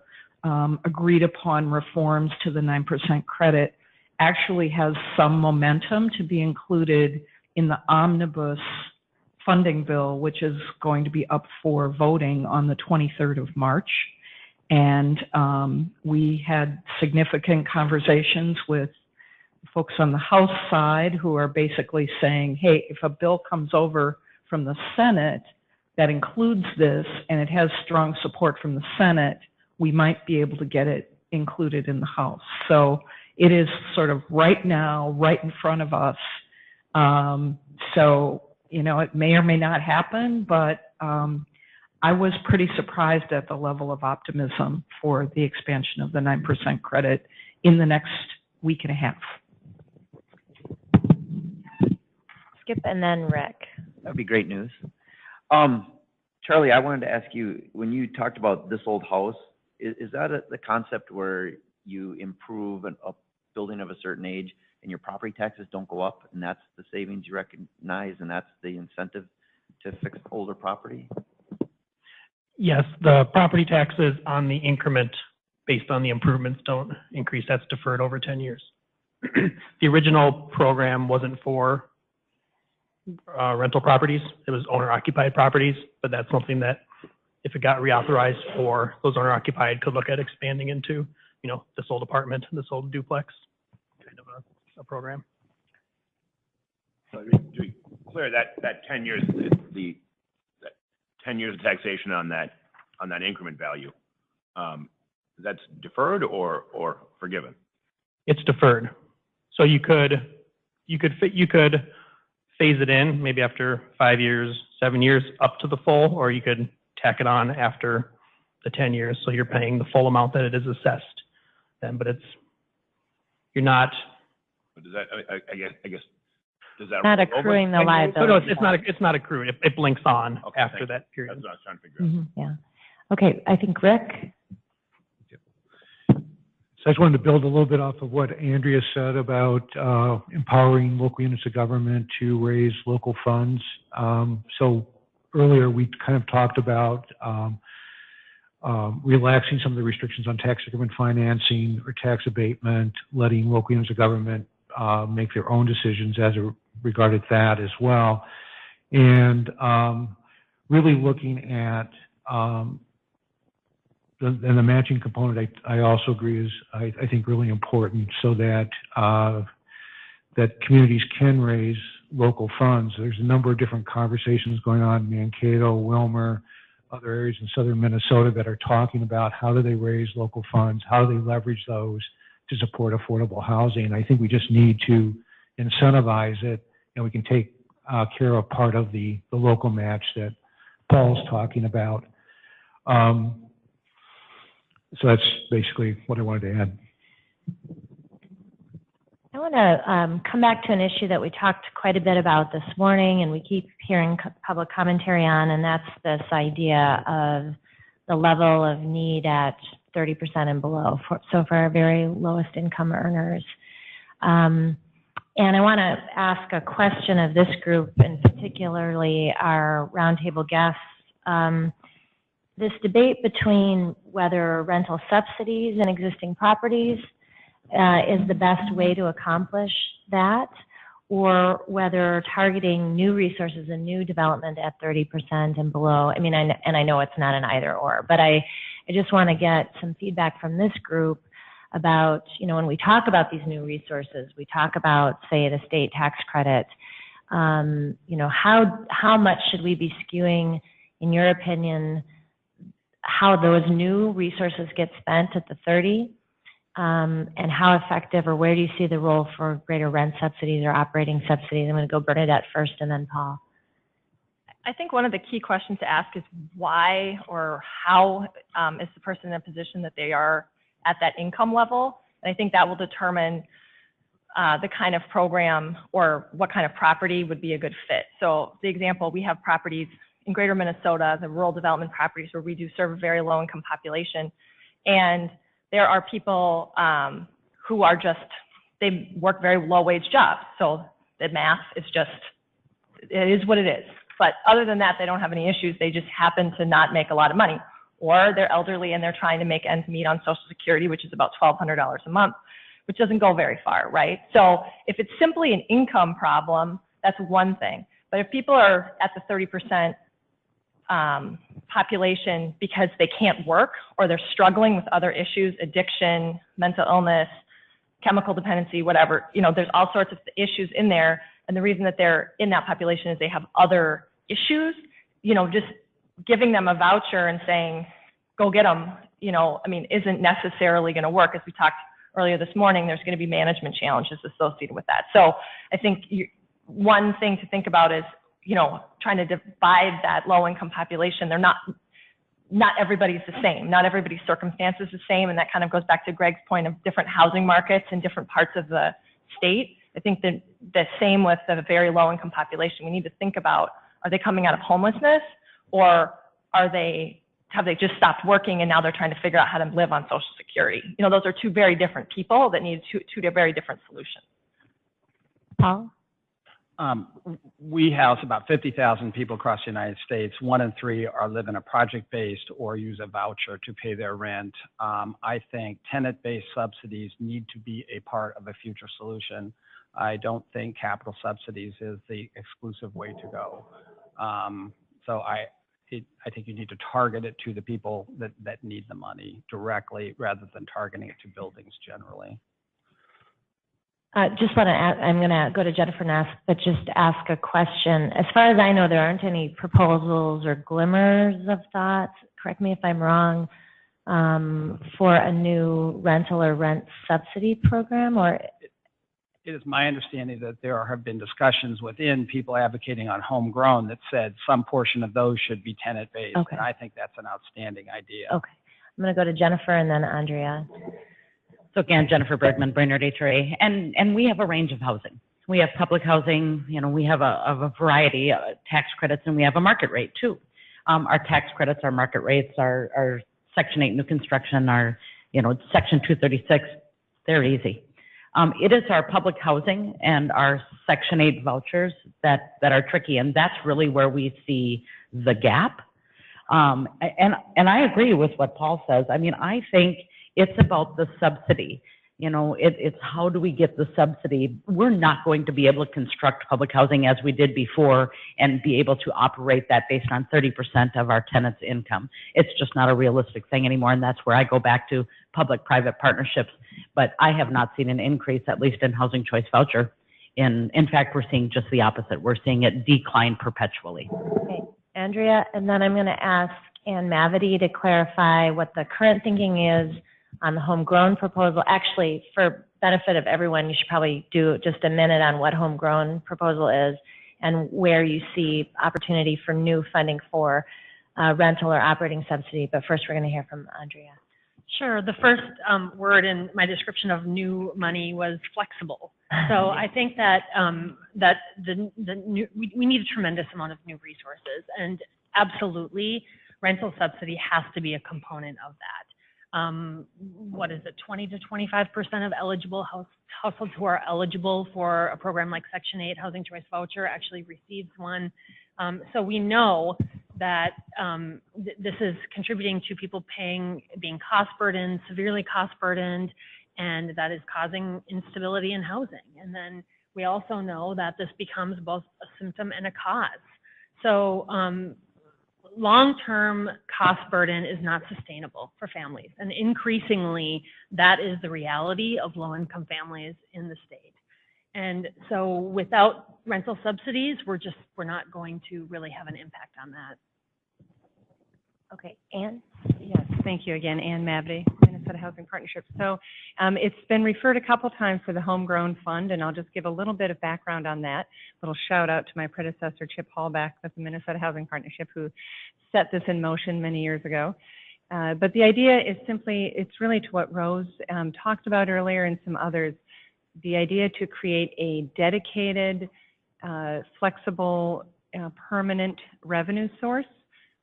agreed upon reforms to the 9% credit actually has some momentum to be included in the omnibus funding bill, which is going to be up for voting on the 23rd of March. And we had significant conversations with folks on the House side who are basically saying, hey, if a bill comes over from the Senate that includes this and it has strong support from the Senate, we might be able to get it included in the House. So it is sort of right now, right in front of us. So, it may or may not happen, but I was pretty surprised at the level of optimism for the expansion of the 9% credit in the next week and a half. Skip and then Rick. That'd be great news. Charlie, I wanted to ask you, when you talked about this old house, is that the concept where you improve a building of a certain age and your property taxes don't go up, and that's the savings you recognize, and that's the incentive to fix older property? Yes, the property taxes on the increment based on the improvements don't increase. That's deferred over 10 years. The original program wasn't for rental properties. It was owner-occupied properties, but that's something that, if it got reauthorized for those owner-occupied, could look at expanding into, this old apartment, this old duplex, kind of a program. So to be clear, that 10 years, that 10 years of taxation on that increment value, that's deferred or forgiven? It's deferred. So you could phase it in maybe after 5 years, 7 years up to the full, or you could tack it on after the 10 years. So you're paying the full amount that it is assessed then, but you're not. But does that, I guess, does that Not accruing the liability. So no, it's not accrued. It blinks on after that period. That's what I was trying to figure out. Yeah. Okay, I think Rick? So I just wanted to build a little bit off of what Andrea said about empowering local units of government to raise local funds. So earlier we kind of talked about relaxing some of the restrictions on tax increment financing or tax abatement, letting local units of government make their own decisions as it regarded that as well. And really looking at and the matching component, I also agree is, I think, really important, so that that communities can raise local funds. There's a number of different conversations going on in Mankato, Wilmer, other areas in southern Minnesota that are talking about how do they raise local funds, how do they leverage those to support affordable housing. I think we just need to incentivize it, and we can take care of part of the local match that Paul's talking about. So that's basically what I wanted to add. I want to come back to an issue that we talked quite a bit about this morning, and we keep hearing public commentary on, and that's this idea of the level of need at 30% and below, so for our very lowest income earners. And I want to ask a question of this group, and particularly our roundtable guests. This debate between whether rental subsidies in existing properties is the best way to accomplish that, or whether targeting new resources and new development at 30% and below. I mean, and I know it's not an either or, but I just want to get some feedback from this group about, when we talk about these new resources, we talk about, say, the state tax credit, how much should we be skewing, in your opinion, how those new resources get spent at the 30, and how effective, or where do you see the role for greater rent subsidies or operating subsidies? I'm going to go Bernadette first and then Paul. I think one of the key questions to ask is why or how is the person in a position that they are at that income level? And I think that will determine the kind of program or what kind of property would be a good fit. So the example, we have properties in greater Minnesota, the rural development properties, where we do serve a very low income population. And there are people who are they work very low wage jobs. So the math is it is what it is. But other than that, they don't have any issues. They just happen to not make a lot of money. Or they're elderly and they're trying to make ends meet on Social Security, which is about $1,200 a month, which doesn't go very far, right? So if it's simply an income problem, that's one thing. But if people are at the 30% population because they can't work, or they're struggling with other issues, addiction, mental illness, chemical dependency, whatever, there's all sorts of issues in there. And the reason that they're in that population is they have other issues. Just giving them a voucher and saying, go get them, isn't necessarily going to work. As we talked earlier this morning, there's going to be management challenges associated with that. So I think one thing to think about is, trying to divide that low-income population. Not everybody's the same. Not everybody's circumstances the same, and that kind of goes back to Greg's point of different housing markets in different parts of the state. I think that the same with the very low-income population. We need to think about, are they coming out of homelessness, or have they just stopped working and now they're trying to figure out how to live on Social Security? Those are two very different people that need two very different solutions. Paul? We house about 50,000 people across the United States. 1 in 3 live in a project-based or use a voucher to pay their rent. I think tenant-based subsidies need to be a part of a future solution. I don't think capital subsidies is the exclusive way to go. So I think you need to target it to the people that need the money directly rather than targeting it to buildings generally. Just want to add, I'm going to go to Jennifer Ness, but just ask a question. As far as I know, there aren't any proposals or glimmers of thoughts, correct me if I'm wrong, for a new rental or rent subsidy program, or? It is my understanding that there have been discussions within people advocating on homegrown that said some portion of those should be tenant-based. Okay. And I think that's an outstanding idea. Okay. I'm going to go to Jennifer and then Andrea. So again, Jennifer Bergman, Brainerd HRA, and we have a range of housing. We have public housing, you know, we have a variety of tax credits, and we have a market rate too. Our tax credits, our market rates, our Section 8 new construction, our, you know, Section 236, they're easy. It is our public housing and our Section 8 vouchers that are tricky, and that's really where we see the gap. And I agree with what Paul says. I mean, I think it's about the subsidy. You know, it's how do we get the subsidy? We're not going to be able to construct public housing as we did before and be able to operate that based on 30% of our tenants' income. It's just not a realistic thing anymore, and that's where I go back to public-private partnerships. But I have not seen an increase, at least in housing choice voucher. In fact, we're seeing just the opposite. We're seeing it decline perpetually. Okay, Andrea, and then I'm going to ask Ann Mavity to clarify what the current thinking is on the homegrown proposal. Actually, for benefit of everyone, you should probably do just a minute on what homegrown proposal is and where you see opportunity for new funding for rental or operating subsidy. But first, we're going to hear from Andrea. Sure. The first word in my description of new money was flexible. So I think that we need a tremendous amount of new resources, and absolutely, rental subsidy has to be a component of that. What is it, 20 to 25% of eligible households who are eligible for a program like Section 8 Housing Choice Voucher actually receives one. So we know that this is contributing to people being cost burdened, severely cost burdened, and that is causing instability in housing. And then we also know that this becomes both a symptom and a cause. So long-term cost burden is not sustainable for families. And increasingly, that is the reality of low-income families in the state. And so without rental subsidies, we're not going to really have an impact on that. Okay, Ann? Yes, thank you again, Ann Mavity, Minnesota Housing Partnership. So it's been referred a couple times for the Homegrown Fund, and I'll just give a little bit of background on that. A little shout out to my predecessor, Chip Hallback, with the Minnesota Housing Partnership, who set this in motion many years ago. But the idea is simply, it's really to what Rose talked about earlier and some others, the idea to create a dedicated, flexible, permanent revenue source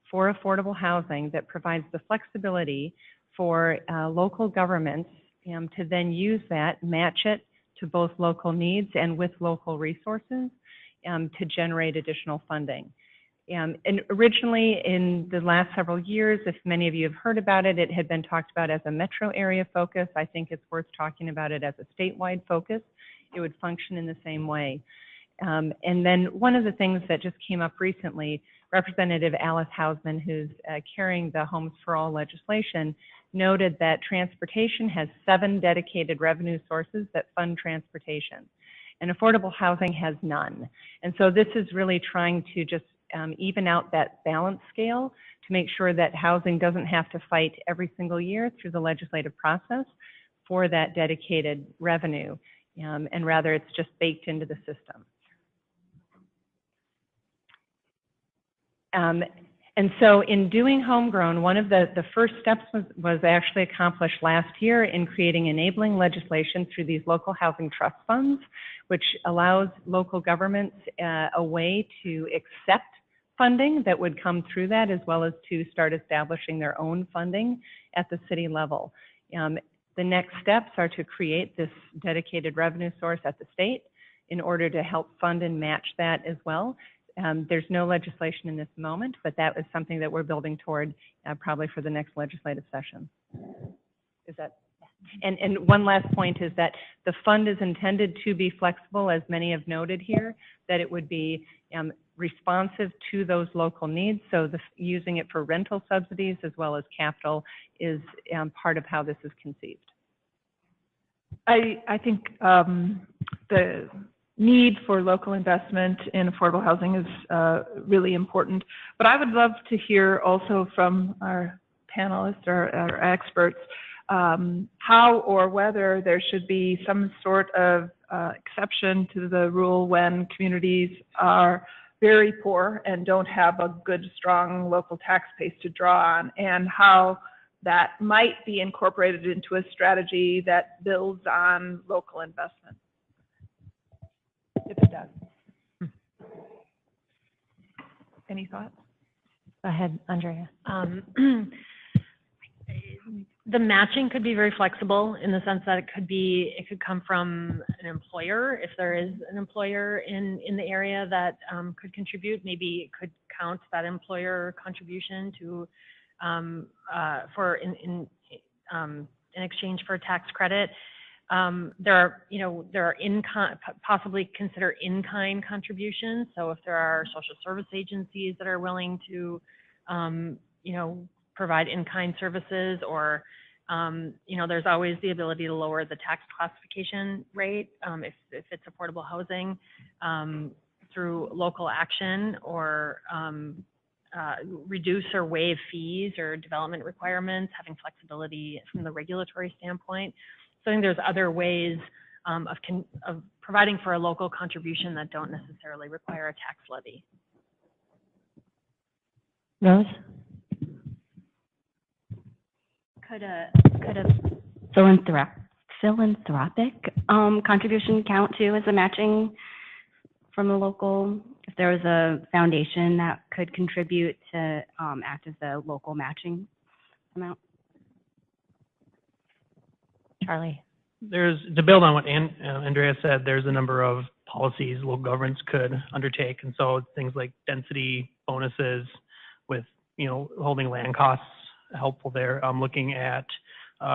for affordable housing that provides the flexibility for local governments to then use that, match it to both local needs and with local resources to generate additional funding. And originally, in the last several years, if many of you have heard about it, it had been talked about as a metro area focus. I think it's worth talking about it as a statewide focus. It would function in the same way. And then one of the things that just came up recently, Representative Alice Hausman, who's carrying the Homes for All legislation, noted that transportation has 7 dedicated revenue sources that fund transportation, and affordable housing has none. And so this is really trying to just even out that balance scale to make sure that housing doesn't have to fight every single year through the legislative process for that dedicated revenue, and rather it's just baked into the system. And so in doing homegrown, one of the first steps was actually accomplished last year in creating enabling legislation through these local housing trust funds, which allows local governments a way to accept funding that would come through that, as well as to start establishing their own funding at the city level. The next steps are to create this dedicated revenue source at the state, in order to help fund and match that as well. There's no legislation in this moment, but that is something that we're building toward probably for the next legislative session. Is that? And one last point is that the fund is intended to be flexible, as many have noted here, that it would be responsive to those local needs. So using it for rental subsidies as well as capital is part of how this is conceived. I think the need for local investment in affordable housing is really important. But I would love to hear also from our panelists or our experts how or whether there should be some sort of exception to the rule when communities are very poor and don't have a good, strong local tax base to draw on, and how that might be incorporated into a strategy that builds on local investment, if it does. Any thoughts? Go ahead, Andrea. The matching could be very flexible in the sense that it could come from an employer. If there is an employer in the area that could contribute, maybe it could count that employer contribution to in exchange for a tax credit. There are possibly consider in-kind contributions. So if there are social service agencies that are willing to provide in-kind services, or there's always the ability to lower the tax classification rate if it's affordable housing through local action, or reduce or waive fees or development requirements, having flexibility from the regulatory standpoint. So I think there's other ways of providing for a local contribution that don't necessarily require a tax levy. Rose? Could a philanthropic contribution count too as a matching from a local? If there was a foundation that could contribute to act as a local matching amount? Charlie? To build on what Andrea said, there's a number of policies local governments could undertake. And so things like density bonuses with, holding land costs helpful there. Looking at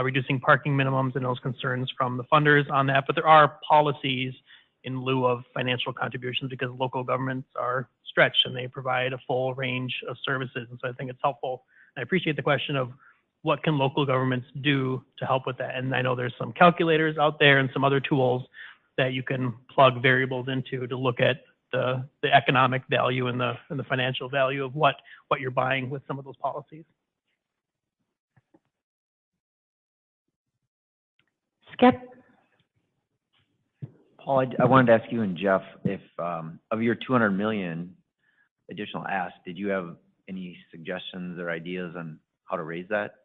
reducing parking minimums and those concerns from the funders on that. But there are policies in lieu of financial contributions because local governments are stretched and they provide a full range of services. And so I think it's helpful. I appreciate the question of what can local governments do to help with that. And I know there's some calculators out there and some other tools that you can plug variables into to look at the economic value and the financial value of what you're buying with some of those policies. Skip? Paul, I wanted to ask you and Jeff if of your 200 million additional ask, did you have any suggestions or ideas on how to raise that?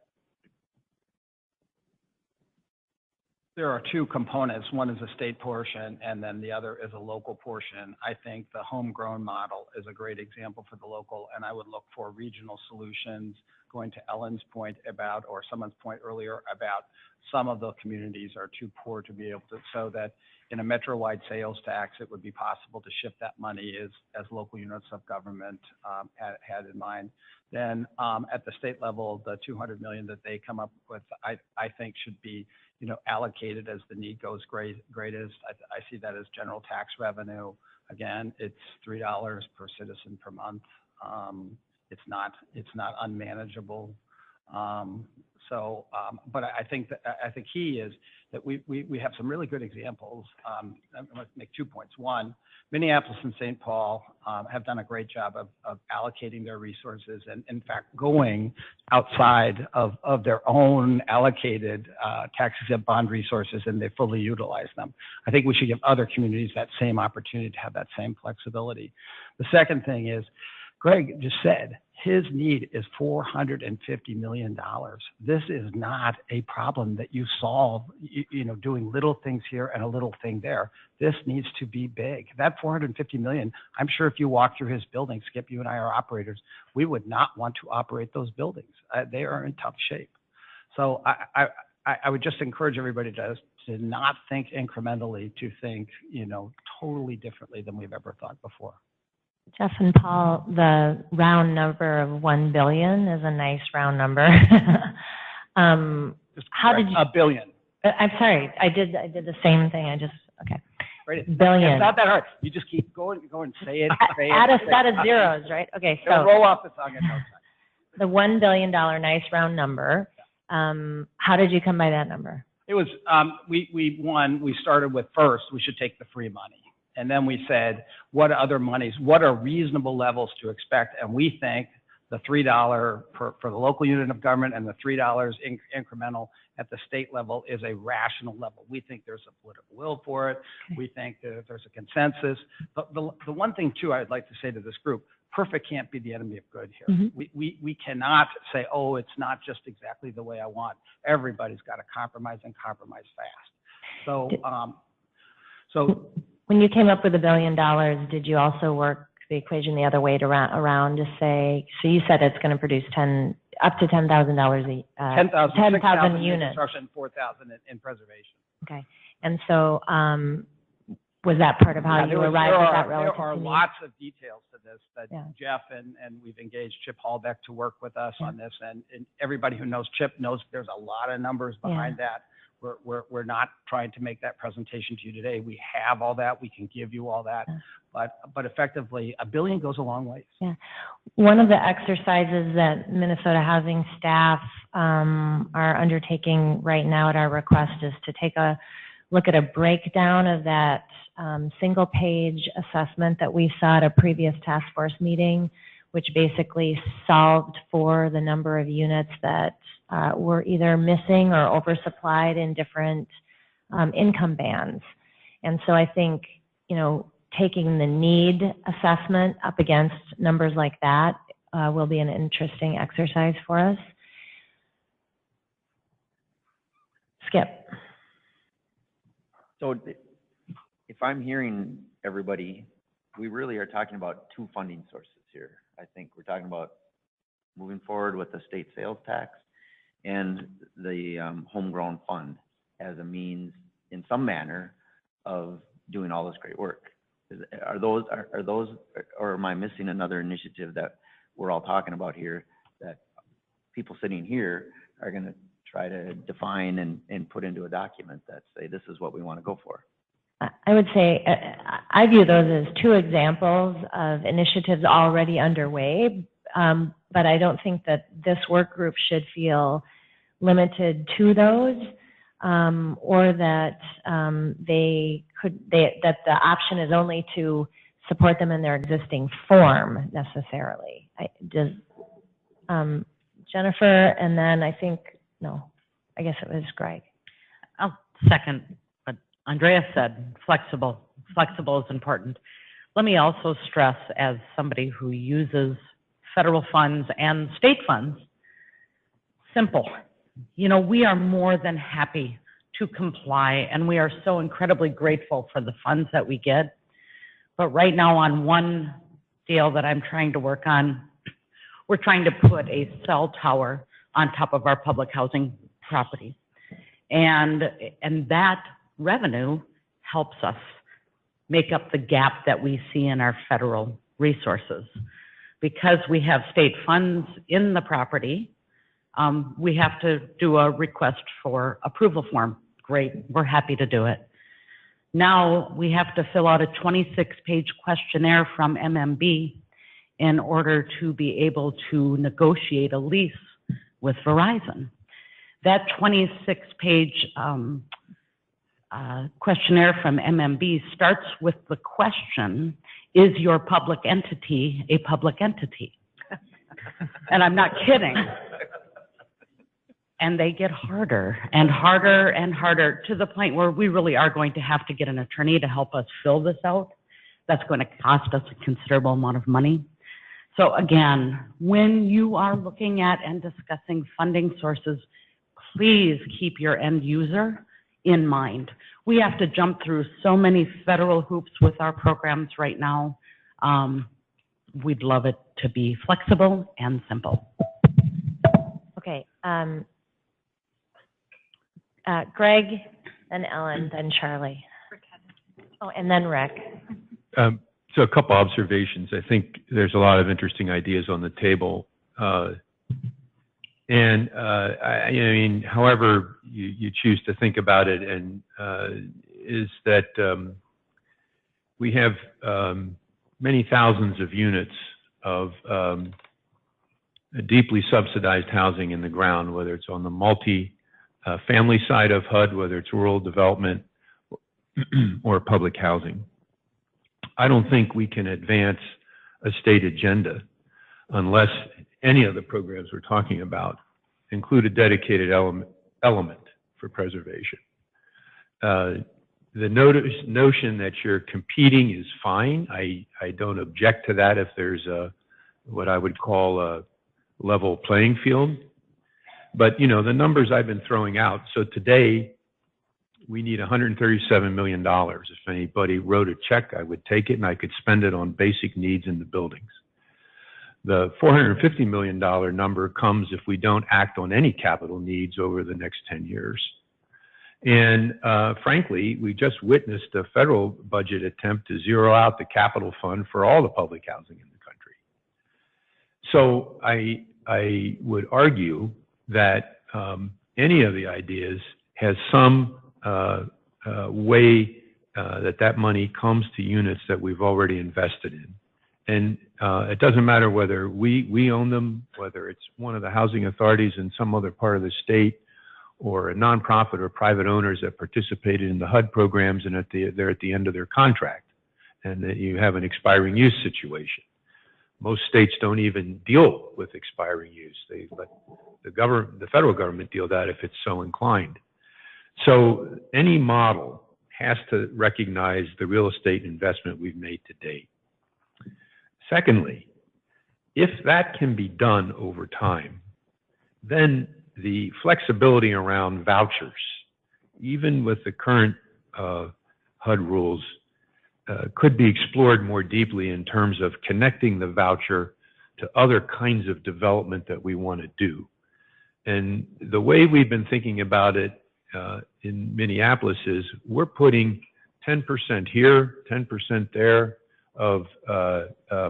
There are two components. One is a state portion, and then the other is a local portion. I think the homegrown model is a great example for the local, and I would look for regional solutions, going to Ellen's point about, or someone's point earlier about, some of the communities are too poor to be able to, so that in a metro-wide sales tax, it would be possible to shift that money as local units of government had in mind. Then at the state level, the 200 million that they come up with, I think should be allocated as the need goes greatest. I see that as general tax revenue. Again, it's $3 per citizen per month. It's not unmanageable. But I think key is that we have some really good examples. I'm going to make 2 points. One, Minneapolis and St. Paul have done a great job of allocating their resources and, in fact, going outside of their own allocated tax-exempt bond resources, and they fully utilize them. I think we should give other communities that same opportunity to have that same flexibility. The second thing is, Greg just said, his need is $450 million. This is not a problem that you solve, doing little things here and a little thing there. This needs to be big. That $450 million, I'm sure if you walk through his building, Skip, you and I are operators, we would not want to operate those buildings. They are in tough shape. So I would just encourage everybody to not think incrementally, to think, totally differently than we've ever thought before. Jeff and Paul, the round number of 1 billion is a nice round number. How did you? $1 billion. I'm sorry, I did the same thing. Okay. Right. Billion. It's not that hard. You just keep going, say it. Add a set of zeros, right? Okay, so it'll roll off the tongue in no time. The $1 billion nice round number. How did you come by that number? It was, we started with first, we should take the free money. And then we said, what other monies, what are reasonable levels to expect? And we think the $3 for the local unit of government and the $3 incremental at the state level is a rational level. We think there's a political will for it. Okay. We think that there's a consensus. But the one thing, too, I'd like to say to this group, perfect can't be the enemy of good here. Mm-hmm. We cannot say, oh, it's not just exactly the way I want. Everybody's got to compromise and compromise fast. So, when you came up with $1 billion, did you also work the equation the other way around to say, so you said it's going to produce up to $10,000 10,000 units. Construction, 4,000 in preservation. Okay. And so, was that part of how you arrived at that relative? There are lots of details to this that Jeff and we've engaged Chip Hallbeck to work with us on this, and everybody who knows Chip knows there's a lot of numbers behind that. We're not trying to make that presentation to you today. We have all that. We can give you all that. But effectively, $1 billion goes a long way. Yeah. One of the exercises that Minnesota housing staff are undertaking right now at our request is to take a look at a breakdown of that single page assessment that we saw at a previous task force meeting, which basically solved for the number of units that were either missing or oversupplied in different income bands. And so I think, taking the need assessment up against numbers like that will be an interesting exercise for us. Skip. So if I'm hearing everybody, we really are talking about two funding sources here. I think we're talking about moving forward with the state sales tax and the homegrown fund as a means in some manner of doing all this great work. Are those, or am I missing another initiative that we're all talking about here that people sitting here are going to try to define and put into a document that say, this is what we want to go for? I would say I view those as two examples of initiatives already underway, but I don't think that this work group should feel limited to those, or that that the option is only to support them in their existing form necessarily. Jennifer, and then I guess it was Greg. I'll second what Andrea said. Flexible is important. Let me also stress, as somebody who uses federal funds and state funds, simple. We are more than happy to comply, and we are so incredibly grateful for the funds that we get. But right now, on one deal that I'm trying to work on, we're trying to put a cell tower on top of our public housing property. And that revenue helps us make up the gap that we see in our federal resources. Because we have state funds in the property, we have to do a request for approval form. Great, we're happy to do it. Now we have to fill out a 26-page questionnaire from MMB in order to be able to negotiate a lease with Verizon. That 26-page questionnaire from MMB starts with the question, is your public entity a public entity? And I'm not kidding. And they get harder and harder and harder to the point where we really are going to have to get an attorney to help us fill this out. That's going to cost us a considerable amount of money. So again, when you are looking at and discussing funding sources, please keep your end user in mind. We have to jump through so many federal hoops with our programs right now. We'd love it to be flexible and simple. Okay. Greg, then Ellen, then Charlie. Oh, and then Rick. So a couple observations. I think there's a lot of interesting ideas on the table. I mean, however you choose to think about it, and is that we have many thousands of units of deeply subsidized housing in the ground, whether it's on the multi-family side of HUD, whether it's rural development or public housing. I don't think we can advance a state agenda unless any of the programs we're talking about include a dedicated element for preservation. The notion that you're competing is fine. I don't object to that if there's what I would call a level playing field. But, you know, the numbers I've been throwing out, so today we need $137 million. If anybody wrote a check, I would take it and I could spend it on basic needs in the buildings. The $450 million number comes if we don't act on any capital needs over the next 10 years. And frankly, we just witnessed a federal budget attempt to zero out the capital fund for all the public housing in the country. So I would argue that any of the ideas has some way that money comes to units that we've already invested in. And it doesn't matter whether we own them, whether it's one of the housing authorities in some other part of the state, or a nonprofit or private owners that participated in the HUD programs and they're at the end of their contract, and that you have an expiring use situation. Most states don't even deal with expiring use. They let the federal government deal that if it's so inclined. So any model has to recognize the real estate investment we've made to date. Secondly, if that can be done over time, then the flexibility around vouchers, even with the current HUD rules, could be explored more deeply in terms of connecting the voucher to other kinds of development that we want to do. And the way we've been thinking about it in Minneapolis is we're putting 10% here, 10% there of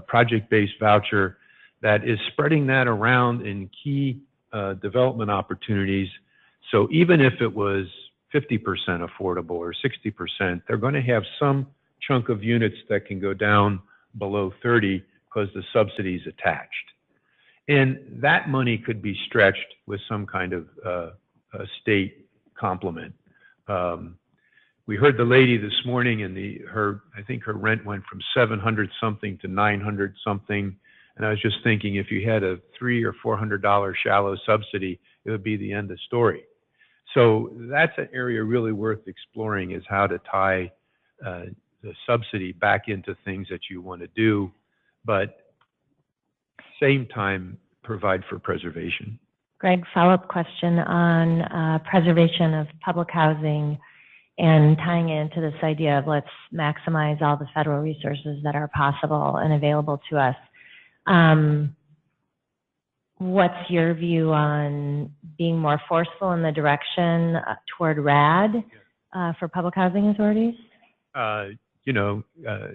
project-based voucher that is spreading that around in key development opportunities. So even if it was 50% affordable or 60%, they're going to have some chunk of units that can go down below 30 because the subsidy is attached. And that money could be stretched with some kind of a state complement. We heard the lady this morning, and I think her rent went from 700 something to 900 something. And I was just thinking, if you had a $300 or $400 shallow subsidy, it would be the end of story. So that's an area really worth exploring, is how to tie the subsidy back into things that you want to do, but same time provide for preservation. Greg, follow-up question on preservation of public housing and tying into this idea of let's maximize all the federal resources that are possible and available to us. What's your view on being more forceful in the direction toward RAD for public housing authorities? You know,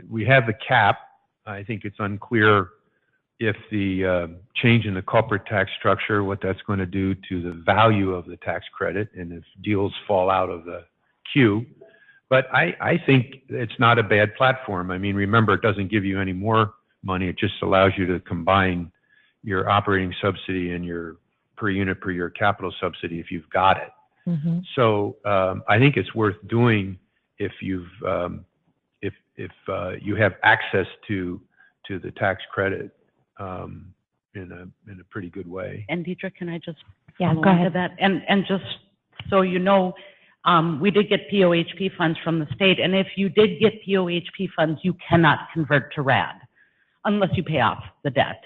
we have the cap. I think it's unclear if the change in the corporate tax structure, what that's going to do to the value of the tax credit, and if deals fall out of the queue. But I think it's not a bad platform. I mean, remember, it doesn't give you any more money. It just allows you to combine your operating subsidy and your per unit per year capital subsidy if you've got it. Mm-hmm. So I think it's worth doing if you have access to the tax credit in a pretty good way. And Deidre, can I just go ahead. that? And just so you know, we did get POHP funds from the state, and if you did get POHP funds, you cannot convert to RAD unless you pay off the debt.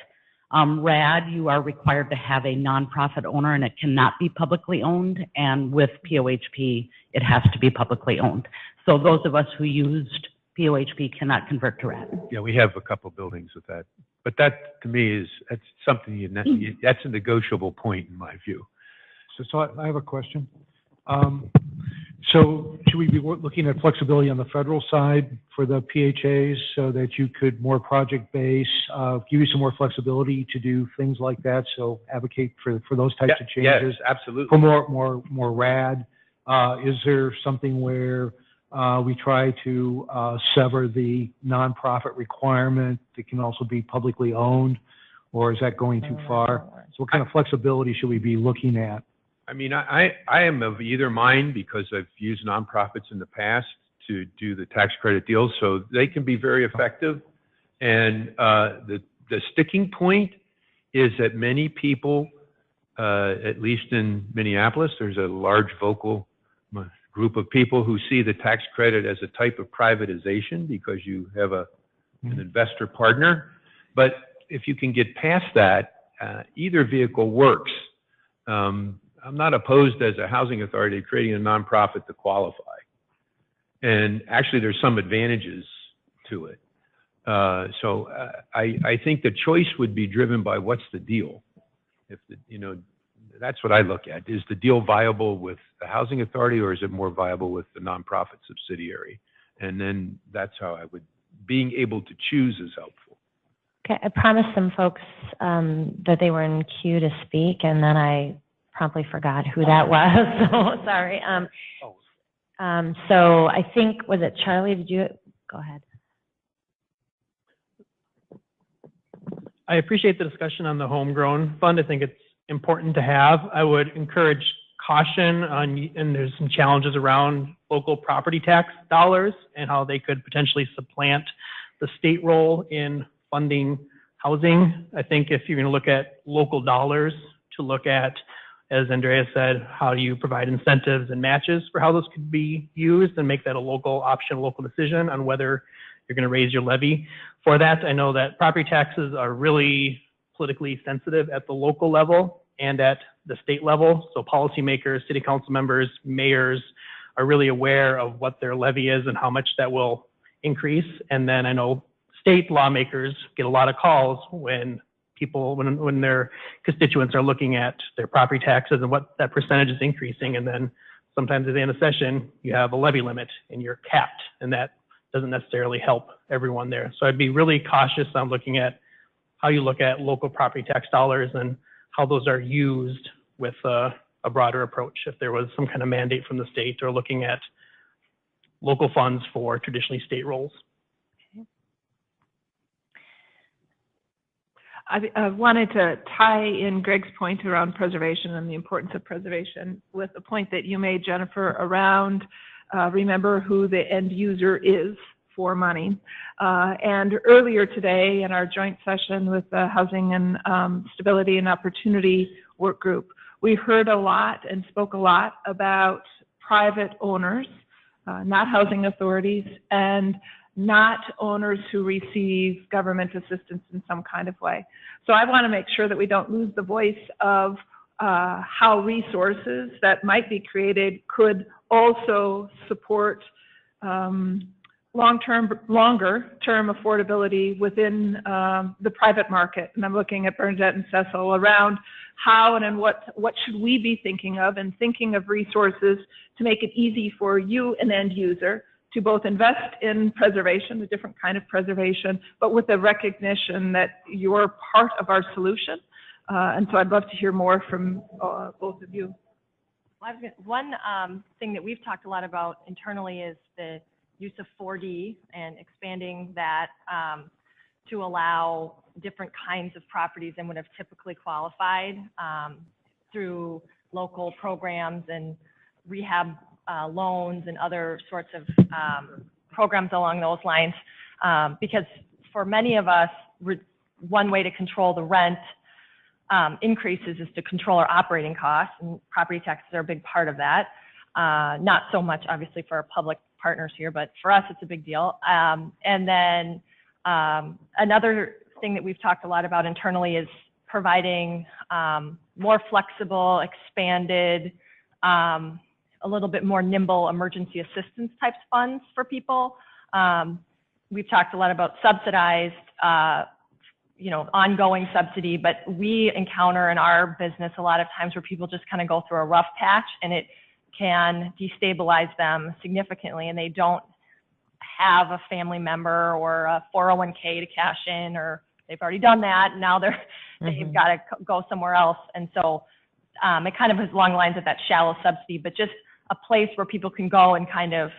RAD, you are required to have a nonprofit owner, and it cannot be publicly owned, and with POHP, it has to be publicly owned. So those of us who used POHP cannot convert to RAD. Yeah, we have a couple buildings with that. But that, to me, that's something that's a negotiable point in my view. So I have a question. So should we be looking at flexibility on the federal side for the PHAs so that you could more project-based, give you some more flexibility to do things like that? So advocate for those types of changes? Yes, absolutely. For more RAD. Is there something where we try to sever the nonprofit requirement that can also be publicly owned, or is that going too far? So what kind of flexibility should we be looking at? I mean, I am of either mind because I've used nonprofits in the past to do the tax credit deals, so they can be very effective. And the sticking point is that many people, at least in Minneapolis, there's a large vocal group of people who see the tax credit as a type of privatization because you have an investor partner. But if you can get past that, either vehicle works. I'm not opposed as a housing authority to creating a nonprofit to qualify. And actually there's some advantages to it. So I think the choice would be driven by what's the deal. If the, that's what I look at. Is the deal viable with the housing authority or is it more viable with the nonprofit subsidiary? And then that's how I would, being able to choose is helpful. Okay, I promised some folks that they were in queue to speak, and then I promptly forgot who that was, so sorry. So I think, was it Charlie? Did you, go ahead. I appreciate the discussion on the homegrown fund. I think it's important to have. I would encourage caution on, and there's some challenges around local property tax dollars and how they could potentially supplant the state role in funding housing. I think if you're going to look at local dollars, to look at, as Andrea said, how do you provide incentives and matches for how those could be used and make that a local option, a local decision on whether you're going to raise your levy for that. I know that property taxes are really politically sensitive at the local level and at the state level. So policymakers, city council members, mayors are really aware of what their levy is and how much that will increase. And then I know state lawmakers get a lot of calls when people, when their constituents are looking at their property taxes and what that percentage is increasing. And then sometimes at the end of session, you have a levy limit and you're capped, and that doesn't necessarily help everyone there. So I'd be really cautious on looking at how you look at local property tax dollars and how those are used with a broader approach. If there was some kind of mandate from the state or looking at local funds for traditionally state roles. I wanted to tie in Greg's point around preservation and the importance of preservation with the point that you made, Jennifer, around remember who the end user is for money. And earlier today in our joint session with the Housing and Stability and Opportunity Workgroup, we heard a lot and spoke a lot about private owners, not housing authorities, and not owners who receive government assistance in some kind of way. So I want to make sure that we don't lose the voice of how resources that might be created could also support longer-term affordability within the private market. And I'm looking at Bernadette and Cecil around how and what should we be thinking of, and thinking of resources to make it easy for you, an end user, to both invest in preservation, a different kind of preservation, but with the recognition that you're part of our solution. And so I'd love to hear more from both of you. One thing that we've talked a lot about internally is the use of 4D and expanding that to allow different kinds of properties than would have typically qualified through local programs and rehab loans and other sorts of programs along those lines. Because for many of us, one way to control the rent increases is to control our operating costs, and property taxes are a big part of that. Not so much, obviously, for our public partners here, but for us, it's a big deal. And then another thing that we've talked a lot about internally is providing more flexible, expanded, a little bit more nimble emergency assistance types funds for people. We've talked a lot about subsidized, ongoing subsidy, but we encounter in our business a lot of times where people just kind of go through a rough patch and it can destabilize them significantly, and they don't have a family member or a 401k to cash in, or they've already done that, and now they've got to go somewhere else. And so it kind of is along the lines of that shallow subsidy, but just a place where people can go and kind of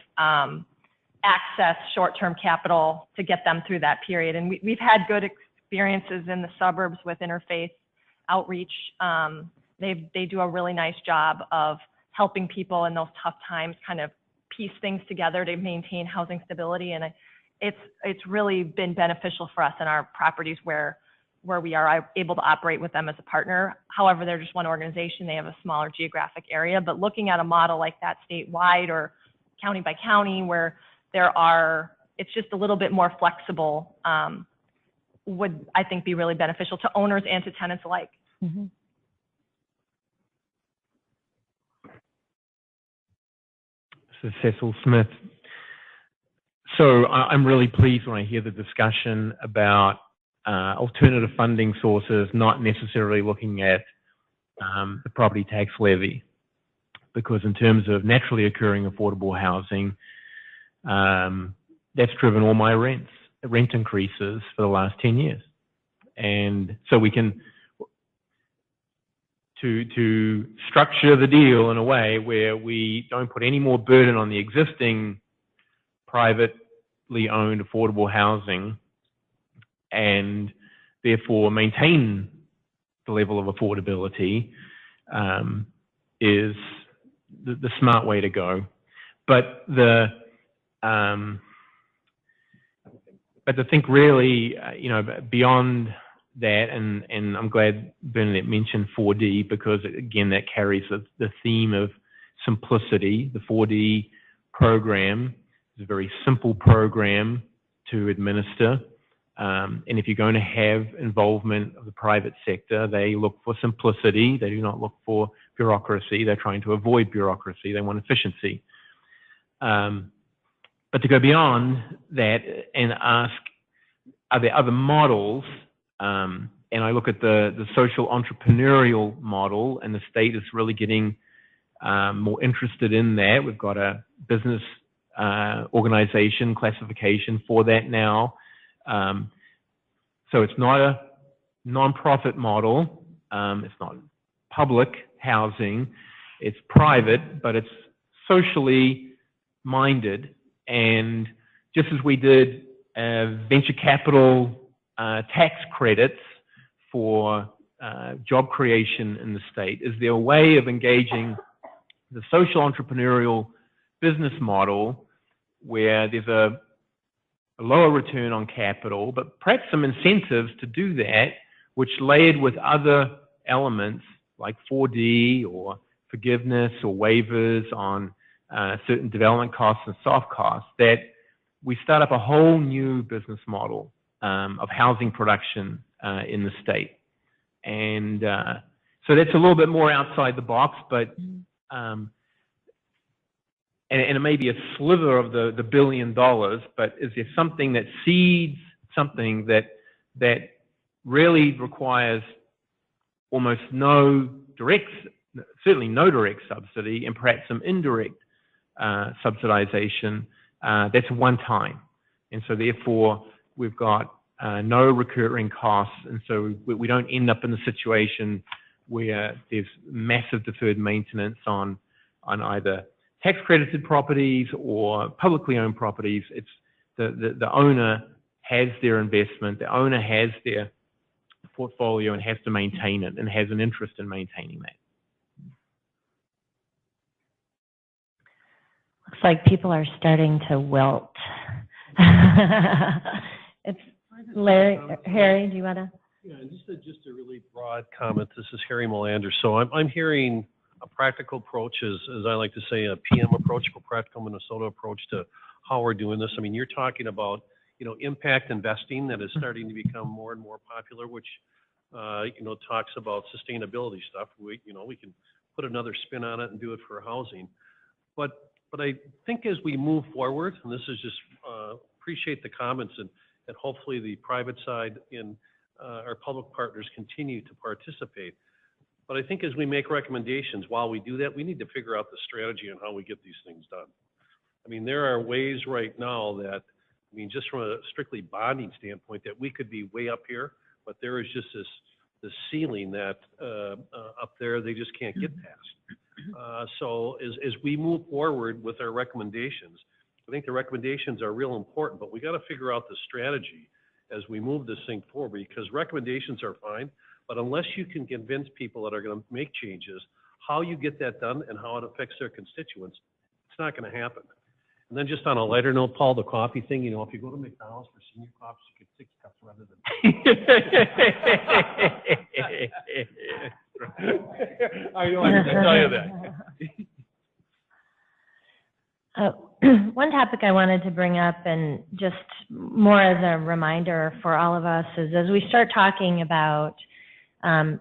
access short-term capital to get them through that period. And we've had good experiences in the suburbs with interfaith outreach. They do a really nice job of helping people in those tough times kind of piece things together to maintain housing stability. And it's really been beneficial for us in our properties where we are able to operate with them as a partner. However, they're just one organization. They have a smaller geographic area, but looking at a model like that statewide or county by county where it's just a little bit more flexible, would, I think, be really beneficial to owners and to tenants alike. This is Cecil Smith. So I'm really pleased when I hear the discussion about alternative funding sources, not necessarily looking at the property tax levy, because in terms of naturally occurring affordable housing, that's driven all my rent increases for the last 10 years. And so we can, to structure the deal in a way where we don't put any more burden on the existing privately owned affordable housing and therefore maintain the level of affordability, is the smart way to go. But to think really, beyond that, and I'm glad Bernadette mentioned 4D, because again, that carries the theme of simplicity. The 4D program is a very simple program to administer. And if you're going to have involvement of the private sector, they look for simplicity. They do not look for bureaucracy. They're trying to avoid bureaucracy. They want efficiency. But to go beyond that and ask, are there other models? And I look at the social entrepreneurial model, and the state is really getting more interested in that. We've got a business organization classification for that now. So it's not a nonprofit model. It's not public housing. It's private, but it's socially minded. And just as we did venture capital tax credits for job creation in the state, is there a way of engaging the social entrepreneurial business model where there's a lower return on capital, but perhaps some incentives to do that, which layered with other elements like 4D or forgiveness or waivers on certain development costs and soft costs, that we start up a whole new business model of housing production in the state. And so that's a little bit more outside the box, but and it may be a sliver of the $1 billion, but is there something that seeds something that really requires almost no direct, certainly no direct subsidy, and perhaps some indirect subsidization, that's one time. And so therefore we've got no recurring costs, and so we don't end up in the situation where there's massive deferred maintenance on either tax credited properties or publicly owned properties. It's the owner has their investment, the owner has their portfolio and has to maintain it and has an interest in maintaining that. Looks like people are starting to wilt. It's Larry, Harry, do you want to? Yeah, just a really broad comment. This is Harry Molander. So I'm hearing a practical approach, as I like to say, a PM approach, a practical Minnesota approach to how we're doing this. I mean, you're talking about, impact investing that is starting to become more and more popular, which, talks about sustainability stuff. We can put another spin on it and do it for housing. But I think as we move forward, and this is just, appreciate the comments, and hopefully the private side and our public partners continue to participate. But I think as we make recommendations, while we do that, we need to figure out the strategy on how we get these things done. I mean, there are ways right now that, I mean, just from a strictly bonding standpoint, that we could be way up here, but there is just this ceiling that up there they just can't get past. So as we move forward with our recommendations, I think the recommendations are real important, but we got to figure out the strategy as we move this thing forward, because recommendations are fine, but unless you can convince people that are going to make changes, how you get that done and how it affects their constituents, it's not going to happen. And then just on a lighter note, Paul, the coffee thing, you know, if you go to McDonald's for senior coffees, you get 6 cups rather than I know, I have to tell you that. One topic I wanted to bring up, and just more as a reminder for all of us, is as we start talking about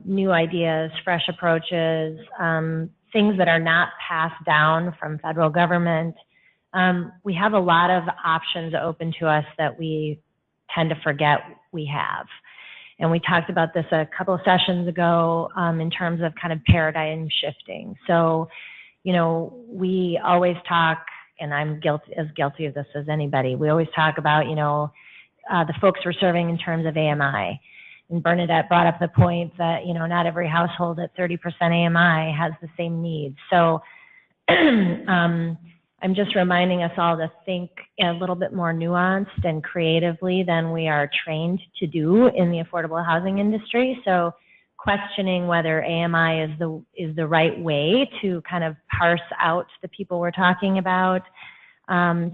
new ideas, fresh approaches, things that are not passed down from federal government, we have a lot of options open to us that we tend to forget we have. And we talked about this a couple of sessions ago in terms of kind of paradigm shifting. So, you know, we always talk, and I'm as guilty of this as anybody, we always talk about, you know, the folks we're serving in terms of AMI. And Bernadette brought up the point that, you know, not every household at 30% AMI has the same needs. So I'm just reminding us all to think a little bit more nuanced and creatively than we are trained to do in the affordable housing industry. So questioning whether AMI is the right way to kind of parse out the people we're talking about,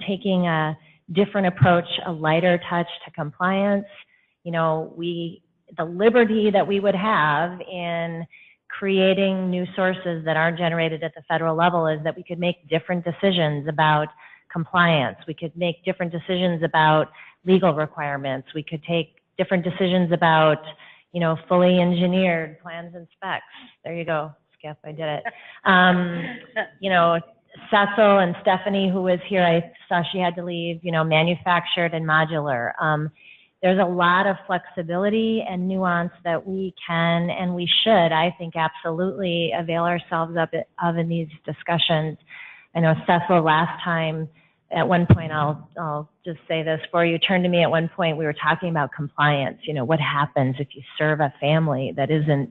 taking a different approach, a lighter touch to compliance. You know, the liberty that we would have in creating new sources that aren't generated at the federal level is that we could make different decisions about compliance. We could make different decisions about legal requirements. We could take different decisions about, you know, fully engineered plans and specs. There you go, Skip, I did it. You know, Cecil and Stephanie, who was here, I saw she had to leave, you know, manufactured and modular. There's a lot of flexibility and nuance that we can and we should, I think, absolutely avail ourselves of in these discussions. I know Cecil last time, at one point, I'll just say this for you, turned to me at one point, we were talking about compliance. You know, what happens if you serve a family that isn't,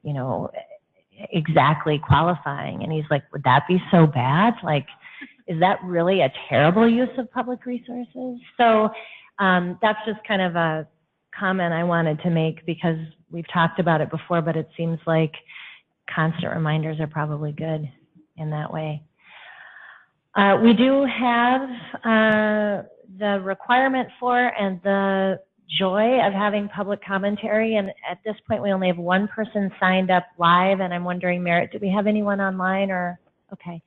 you know, exactly qualifying? And he's like, would that be so bad? Like, is that really a terrible use of public resources? So that's just kind of a comment I wanted to make because we've talked about it before, but it seems like constant reminders are probably good in that way. We do have the requirement for and the joy of having public commentary, and at this point we only have one person signed up live, and I'm wondering, Merritt, do we have anyone online or, okay.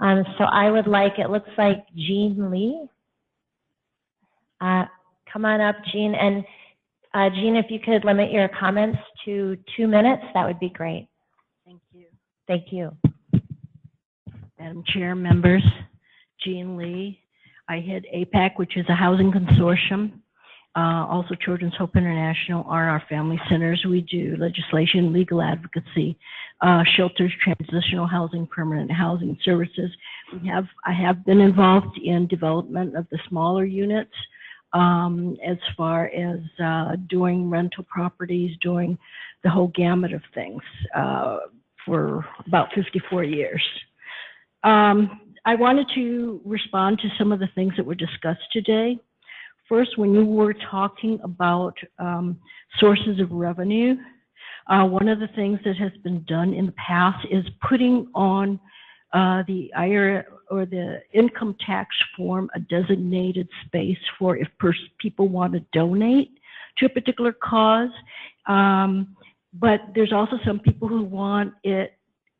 So I would like, it looks like Jean Lee. Come on up, Jean. And Jean, if you could limit your comments to 2 minutes, that would be great. Thank you. Thank you. Madam Chair, members, Jean Lee. I head APAC, which is a housing consortium. Also, Children's Hope International are our family centers. We do legislation, legal advocacy, shelters, transitional housing, permanent housing services. I have been involved in development of the smaller units, as far as doing rental properties, doing the whole gamut of things for about 54 years. I wanted to respond to some of the things that were discussed today. First, when you were talking about sources of revenue, one of the things that has been done in the past is putting on the IRA or the income tax form a designated space for if people want to donate to a particular cause. But there's also some people who want it,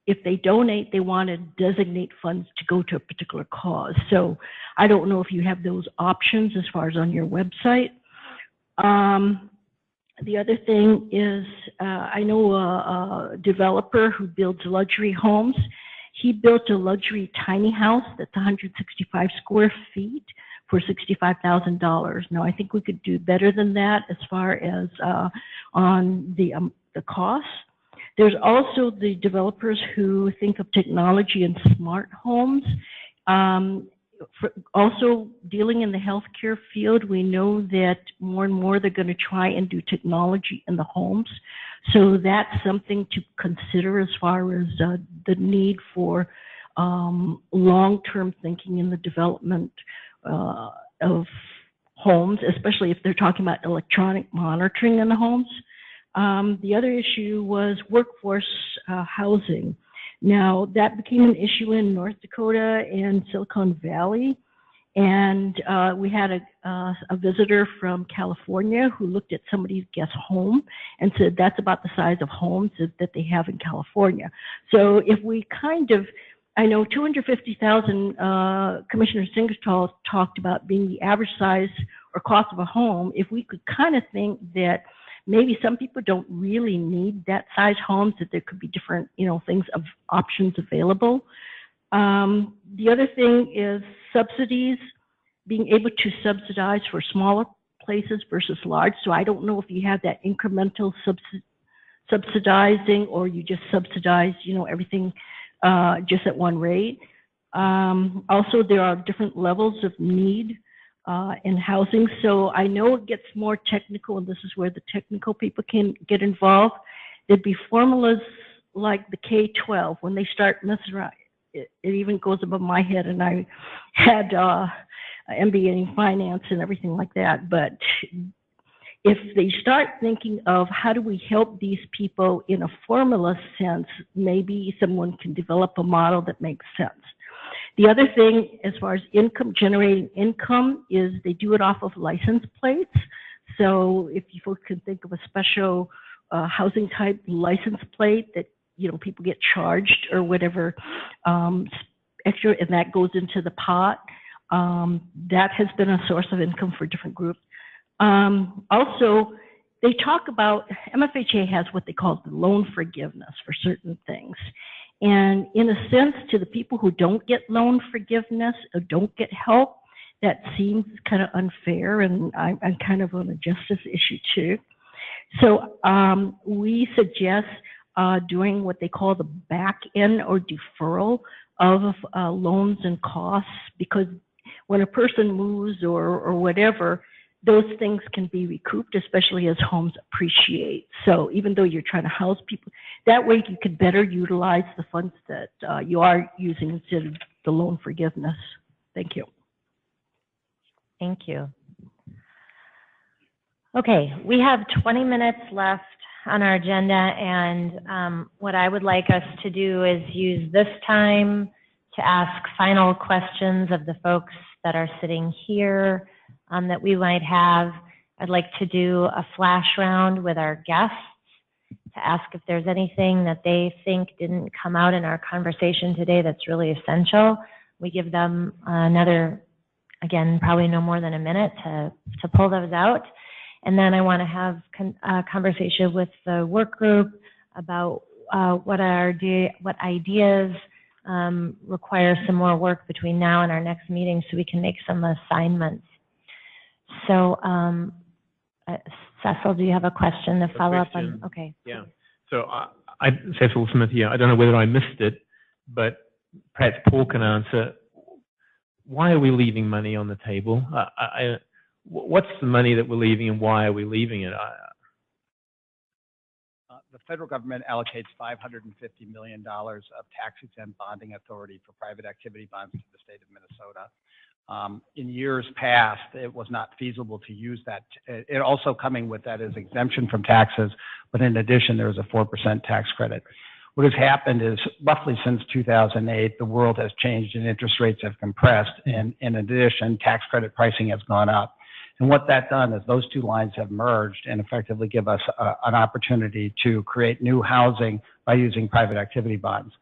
if they donate, they want to designate funds to go to a particular cause. So I don't know if you have those options as far as on your website. The other thing is, I know a developer who builds luxury homes. He built a luxury tiny house that's 165 square feet for $65,000. Now, I think we could do better than that as far as on the cost. There's also the developers who think of technology and smart homes. Also dealing in the healthcare field, we know that more and more they're going to try and do technology in the homes. So that's something to consider as far as the need for long-term thinking in the development of homes, especially if they're talking about electronic monitoring in the homes. The other issue was workforce housing. Now, that became an issue in North Dakota and Silicon Valley. And we had a visitor from California who looked at somebody's guest home and said that's about the size of homes that they have in California. So if we kind of, I know 250,000, Commissioner Singertall talked about being the average size or cost of a home. If we could kind of think that maybe some people don't really need that size homes, that there could be different, things of options available. The other thing is subsidies, being able to subsidize for smaller places versus large. So I don't know if you have that incremental subsidizing or you just subsidize, everything just at one rate. Also, there are different levels of need in housing. So I know it gets more technical, and this is where the technical people can get involved. There'd be formulas like the K-12 when they start messing around. It even goes above my head, and I had MBA in finance and everything like that. But if they start thinking of how do we help these people in a formula sense, maybe someone can develop a model that makes sense. The other thing, as far as generating income, is they do it off of license plates. So if you folks can think of a special housing type license plate that, people get charged or whatever extra, and that goes into the pot. That has been a source of income for different groups. Also, they talk about, MFHA has what they call the loan forgiveness for certain things. And in a sense, to the people who don't get loan forgiveness or don't get help, that seems kind of unfair, and I'm kind of on a justice issue too. So we suggest doing what they call the back end or deferral of loans and costs, because when a person moves or whatever, those things can be recouped, especially as homes appreciate. So even though you're trying to house people, that way you could better utilize the funds that you are using instead of the loan forgiveness. Thank you. Thank you. Okay, we have 20 minutes left on our agenda, and what I would like us to do is use this time to ask final questions of the folks that are sitting here that we might have. I'd like to do a flash round with our guests to ask if there's anything that they think didn't come out in our conversation today that's really essential. We give them another, again, probably no more than a minute to pull those out. And then I want to have a conversation with the work group about what ideas require some more work between now and our next meeting so we can make some assignments. So, Cecil, do you have a question to follow up on? Okay. Yeah. So, Cecil Smith here. I don't know whether I missed it, but perhaps Paul can answer. Why are we leaving money on the table? What's the money that we're leaving, and why are we leaving it? The federal government allocates $550 million of tax-exempt bonding authority for private activity bonds to the state of Minnesota. In years past, it was not feasible to use that. It also coming with that is exemption from taxes, but in addition, there is a 4% tax credit. What has happened is roughly since 2008, the world has changed and interest rates have compressed, and in addition, tax credit pricing has gone up. And what that's done is those two lines have merged and effectively give us an opportunity to create new housing by using private activity bonds.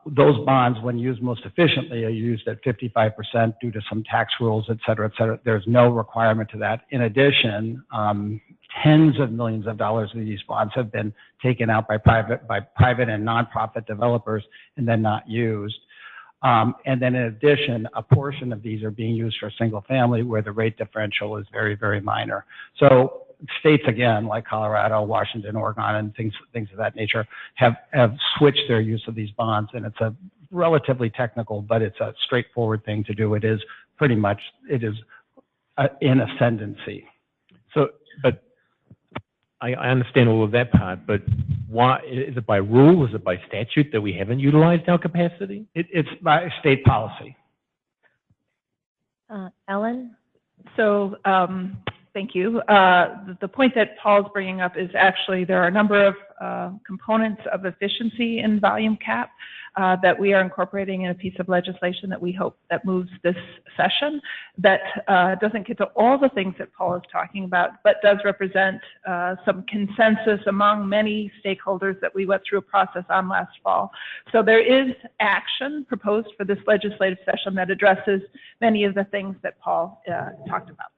Those bonds, when used most efficiently, are used at 55% due to some tax rules, et cetera, et cetera. There's no requirement to that. In addition, tens of millions of dollars of these bonds have been taken out by private and nonprofit developers and then not used. And then in addition, a portion of these are being used for single family where the rate differential is very, very minor. So states, again, like Colorado, Washington, Oregon, and things of that nature, have switched their use of these bonds, and it's a relatively technical, but it's a straightforward thing to do. It is pretty much, it is in ascendancy. So, but I understand all of that part, but why, is it by rule, is it by statute that we haven't utilized our capacity? It's by state policy. Ellen? So, thank you. The point that Paul's bringing up is actually there are a number of components of efficiency in volume cap that we are incorporating in a piece of legislation that we hope that moves this session that doesn't get to all the things that Paul is talking about, but does represent some consensus among many stakeholders that we went through a process on last fall. So there is action proposed for this legislative session that addresses many of the things that Paul talked about.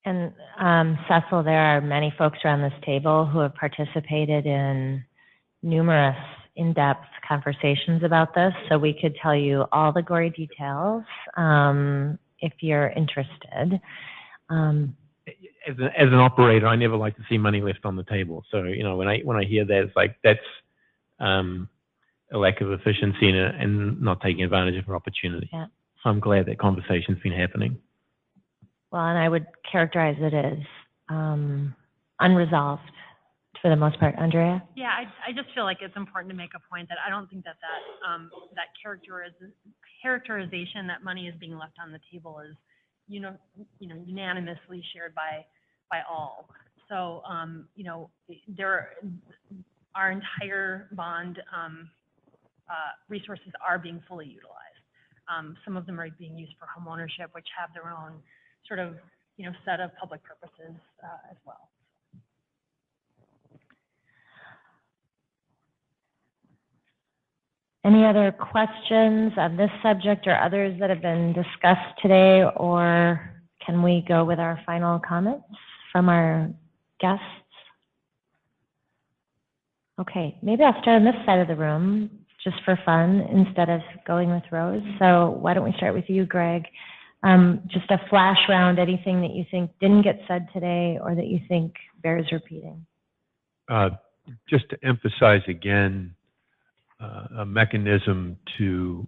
And Cecil, there are many folks around this table who have participated in numerous in-depth conversations about this, so we could tell you all the gory details if you're interested. As an operator, I never like to see money left on the table. So, you know, when I hear that, it's like that's a lack of efficiency and not taking advantage of an opportunity. Yeah. So I'm glad that conversation's been happening. Well, and I would characterize it as unresolved for the most part. Andrea? Yeah, I just feel like it's important to make a point that I don't think that characterization that money is being left on the table is, unanimously shared by all. So, our entire bond resources are being fully utilized. Some of them are being used for home ownership, which have their own sort of, set of public purposes as well. Any other questions on this subject or others that have been discussed today, or can we go with our final comments from our guests? Okay, maybe I'll start on this side of the room just for fun instead of going with Rose. So why don't we start with you, Greg? Just a flash round, anything that you think didn't get said today or that you think bears repeating? Just to emphasize again, a mechanism to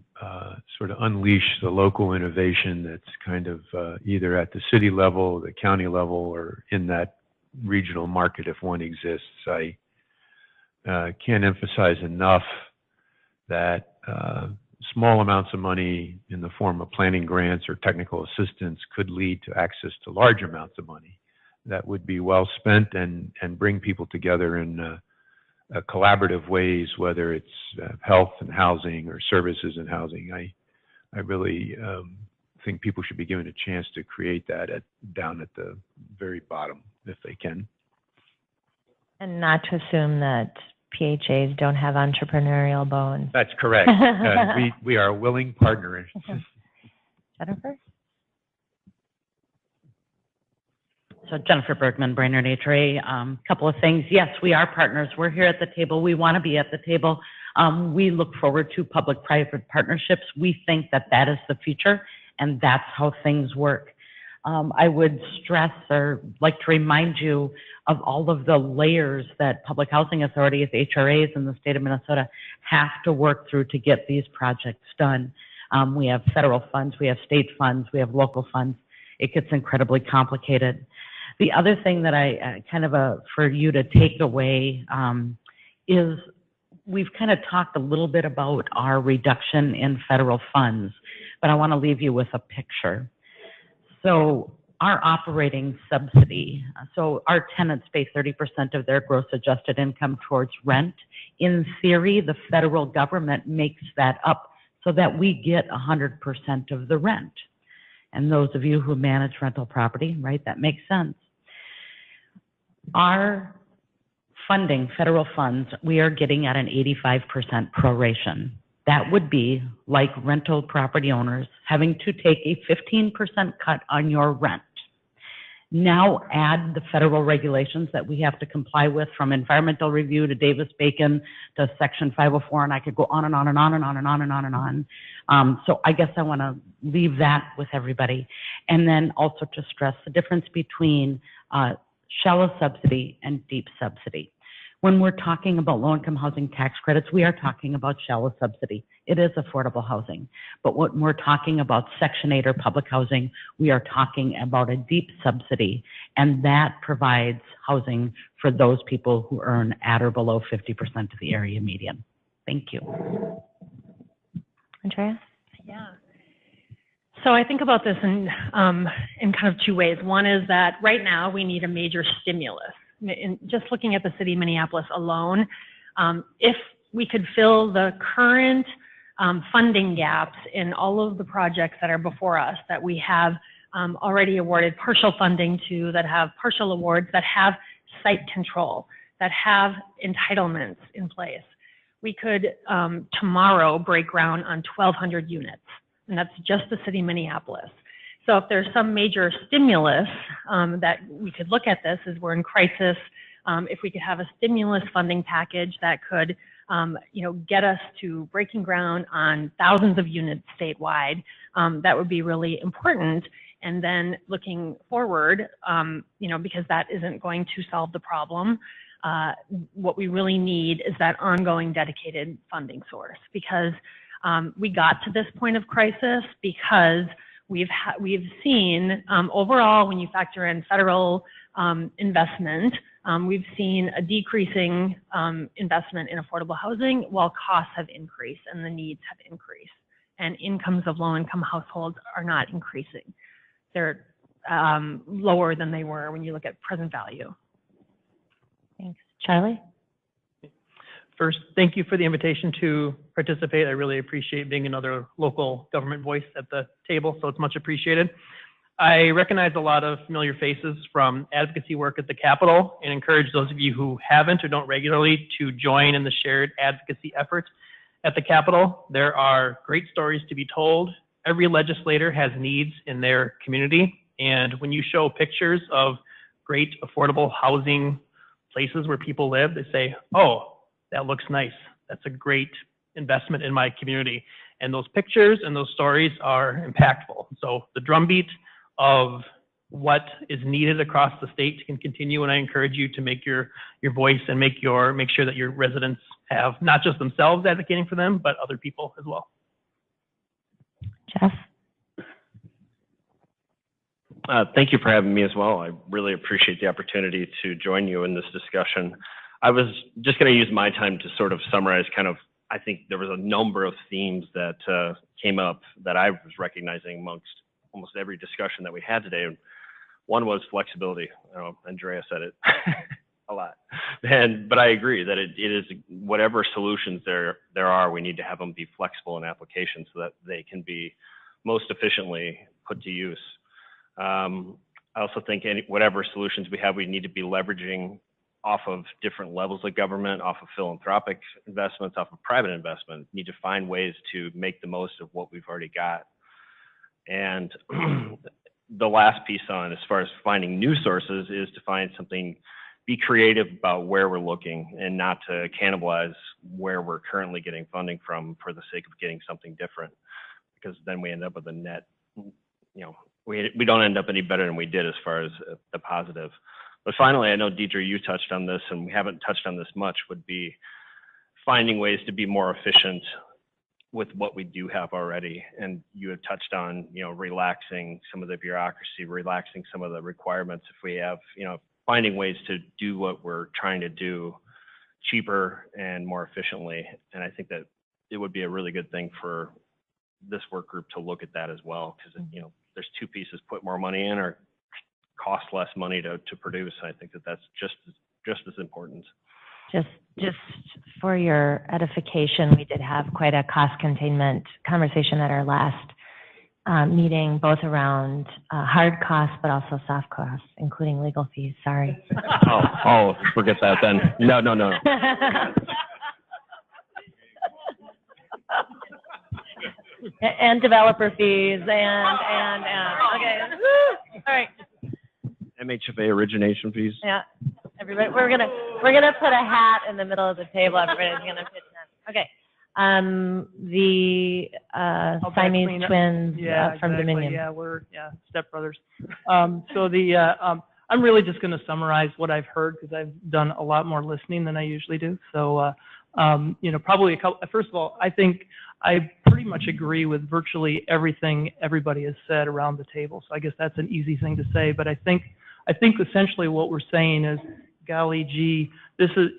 sort of unleash the local innovation that's kind of either at the city level, the county level, or in that regional market if one exists. I can't emphasize enough that small amounts of money in the form of planning grants or technical assistance could lead to access to large amounts of money that would be well spent and bring people together in collaborative ways, whether it's health and housing or services and housing. I really think people should be given a chance to create that down at the very bottom if they can. And not to assume that PHAs don't have entrepreneurial bones. That's correct. We are willing partners. Jennifer? So Jennifer Bergman, Brainerd HRA. Couple of things. Yes, we are partners. We're here at the table. We want to be at the table. We look forward to public-private partnerships. We think that that is the future, and that's how things work. I would stress or like to remind you of all of the layers that public housing authorities, HRAs in the state of Minnesota have to work through to get these projects done. We have federal funds, we have state funds, we have local funds. It gets incredibly complicated. The other thing that I for you to take away is we've kind of talked a little bit about our reduction in federal funds, but I want to leave you with a picture. So our operating subsidy, so our tenants pay 30% of their gross adjusted income towards rent. In theory, the federal government makes that up so that we get 100% of the rent. And those of you who manage rental property, right, that makes sense. Our funding, federal funds, we are getting at an 85% proration. That would be like rental property owners having to take a 15% cut on your rent. now add the federal regulations that we have to comply with, from environmental review to Davis-Bacon to Section 504, and I could go on and on and on and on and on and on and on. So I guess I want to leave that with everybody. And then also to stress the difference between shallow subsidy and deep subsidy. When we're talking about low-income housing tax credits, we are talking about shallow subsidy. It is affordable housing. But when we're talking about Section 8 or public housing, we are talking about a deep subsidy, and that provides housing for those people who earn at or below 50% of the area median. Thank you. Andrea? Yeah. So I think about this in kind of two ways. One is that right now we need a major stimulus. In just looking at the city of Minneapolis alone, if we could fill the current funding gaps in all of the projects that are before us, that we have already awarded partial funding to, that have partial awards, that have site control, that have entitlements in place, we could tomorrow break ground on 1,200 units, and that's just the city of Minneapolis. So if there's some major stimulus that we could look at this as we're in crisis, if we could have a stimulus funding package that could, get us to breaking ground on thousands of units statewide, that would be really important. And then looking forward, because that isn't going to solve the problem, what we really need is that ongoing dedicated funding source, because we got to this point of crisis because we've seen overall, when you factor in federal investment, we've seen a decreasing investment in affordable housing while costs have increased and the needs have increased, and incomes of low-income households are not increasing. They're lower than they were when you look at present value. Thanks. Charlie? First, thank you for the invitation to participate. I really appreciate being another local government voice at the table, so it's much appreciated. I recognize a lot of familiar faces from advocacy work at the Capitol and encourage those of you who haven't or don't regularly to join in the shared advocacy efforts at the Capitol. There are great stories to be told. Every legislator has needs in their community, and when you show pictures of great affordable housing places where people live, they say, oh, that looks nice. That's a great investment in my community. And those pictures and those stories are impactful. So the drumbeat of what is needed across the state can continue, and I encourage you to make your voice and make sure that your residents have not just themselves advocating for them, but other people as well. Jeff? Thank you for having me as well. I really appreciate the opportunity to join you in this discussion. I was just going to use my time to sort of summarize I think there was a number of themes that came up that I was recognizing amongst almost every discussion that we had today. One was flexibility. Andrea said it a lot. But I agree that it is whatever solutions there are, we need to have them be flexible in application so that they can be most efficiently put to use. I also think whatever solutions we have, we need to be leveraging off of different levels of government, off of philanthropic investments, off of private investment. We need to find ways to make the most of what we've already got. And the last piece on, as far as finding new sources, is to find something, be creative about where we're looking and not to cannibalize where we're currently getting funding from for the sake of getting something different, because then we end up with a net, we don't end up any better than we did as far as the positive. But finally, I know, Deidre, you touched on this, and we haven't touched on this much, would be finding ways to be more efficient with what we do have already. And you have touched on, relaxing some of the bureaucracy, relaxing some of the requirements. If we have, finding ways to do what we're trying to do cheaper and more efficiently. And I think that it would be a really good thing for this work group to look at that as well, because, there's two pieces: put more money in or cost less money to produce. I think that that's just as important. Just for your edification, we did have quite a cost containment conversation at our last meeting, both around hard costs, but also soft costs, including legal fees. Sorry. Forget that then. No. And developer fees and okay. All right. MHFA origination fees. Yeah, everybody, we're gonna put a hat in the middle of the table. Everybody's gonna pitch in. Okay. The Siamese twins from Dominion. Yeah, we're stepbrothers. I'm really just going to summarize what I've heard because I've done a lot more listening than I usually do. So, probably first of all, I think I pretty much agree with virtually everything everybody has said around the table. So I guess that's an easy thing to say. But I think essentially what we're saying is, golly gee, this is,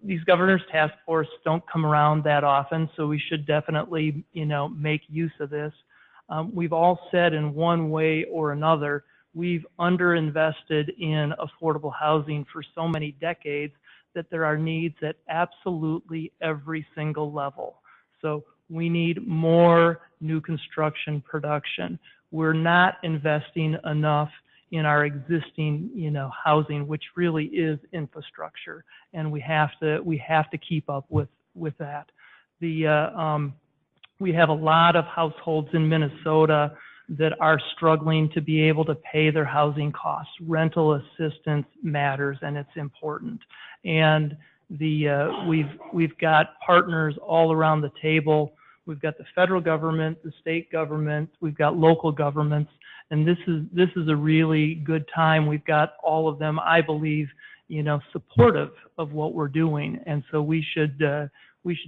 these governors task force don't come around that often, so we should definitely, make use of this. We've all said in one way or another, we've underinvested in affordable housing for so many decades that there are needs at absolutely every single level. So we need more new construction production. We're not investing enough in our existing, housing, which really is infrastructure, and we have to keep up with that. We have a lot of households in Minnesota that are struggling to be able to pay their housing costs. Rental assistance matters, and it's important. And we've got partners all around the table. We've got the federal government, the state government, we've got local governments. And this is a really good time. We've got all of them, I believe, supportive of what we're doing. And so we should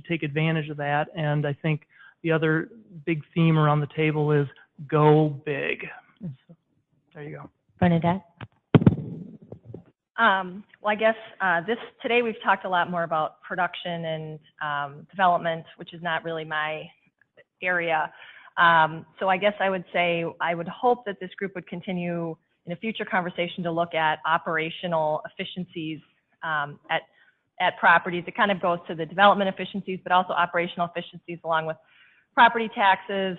take advantage of that. And I think the other big theme around the table is go big. So, there you go. Bernadette? Well, I guess today we've talked a lot more about production and development, which is not really my area. So I guess I would say I would hope that this group would continue in a future conversation to look at operational efficiencies at properties. It kind of goes to the development efficiencies, but also operational efficiencies along with property taxes,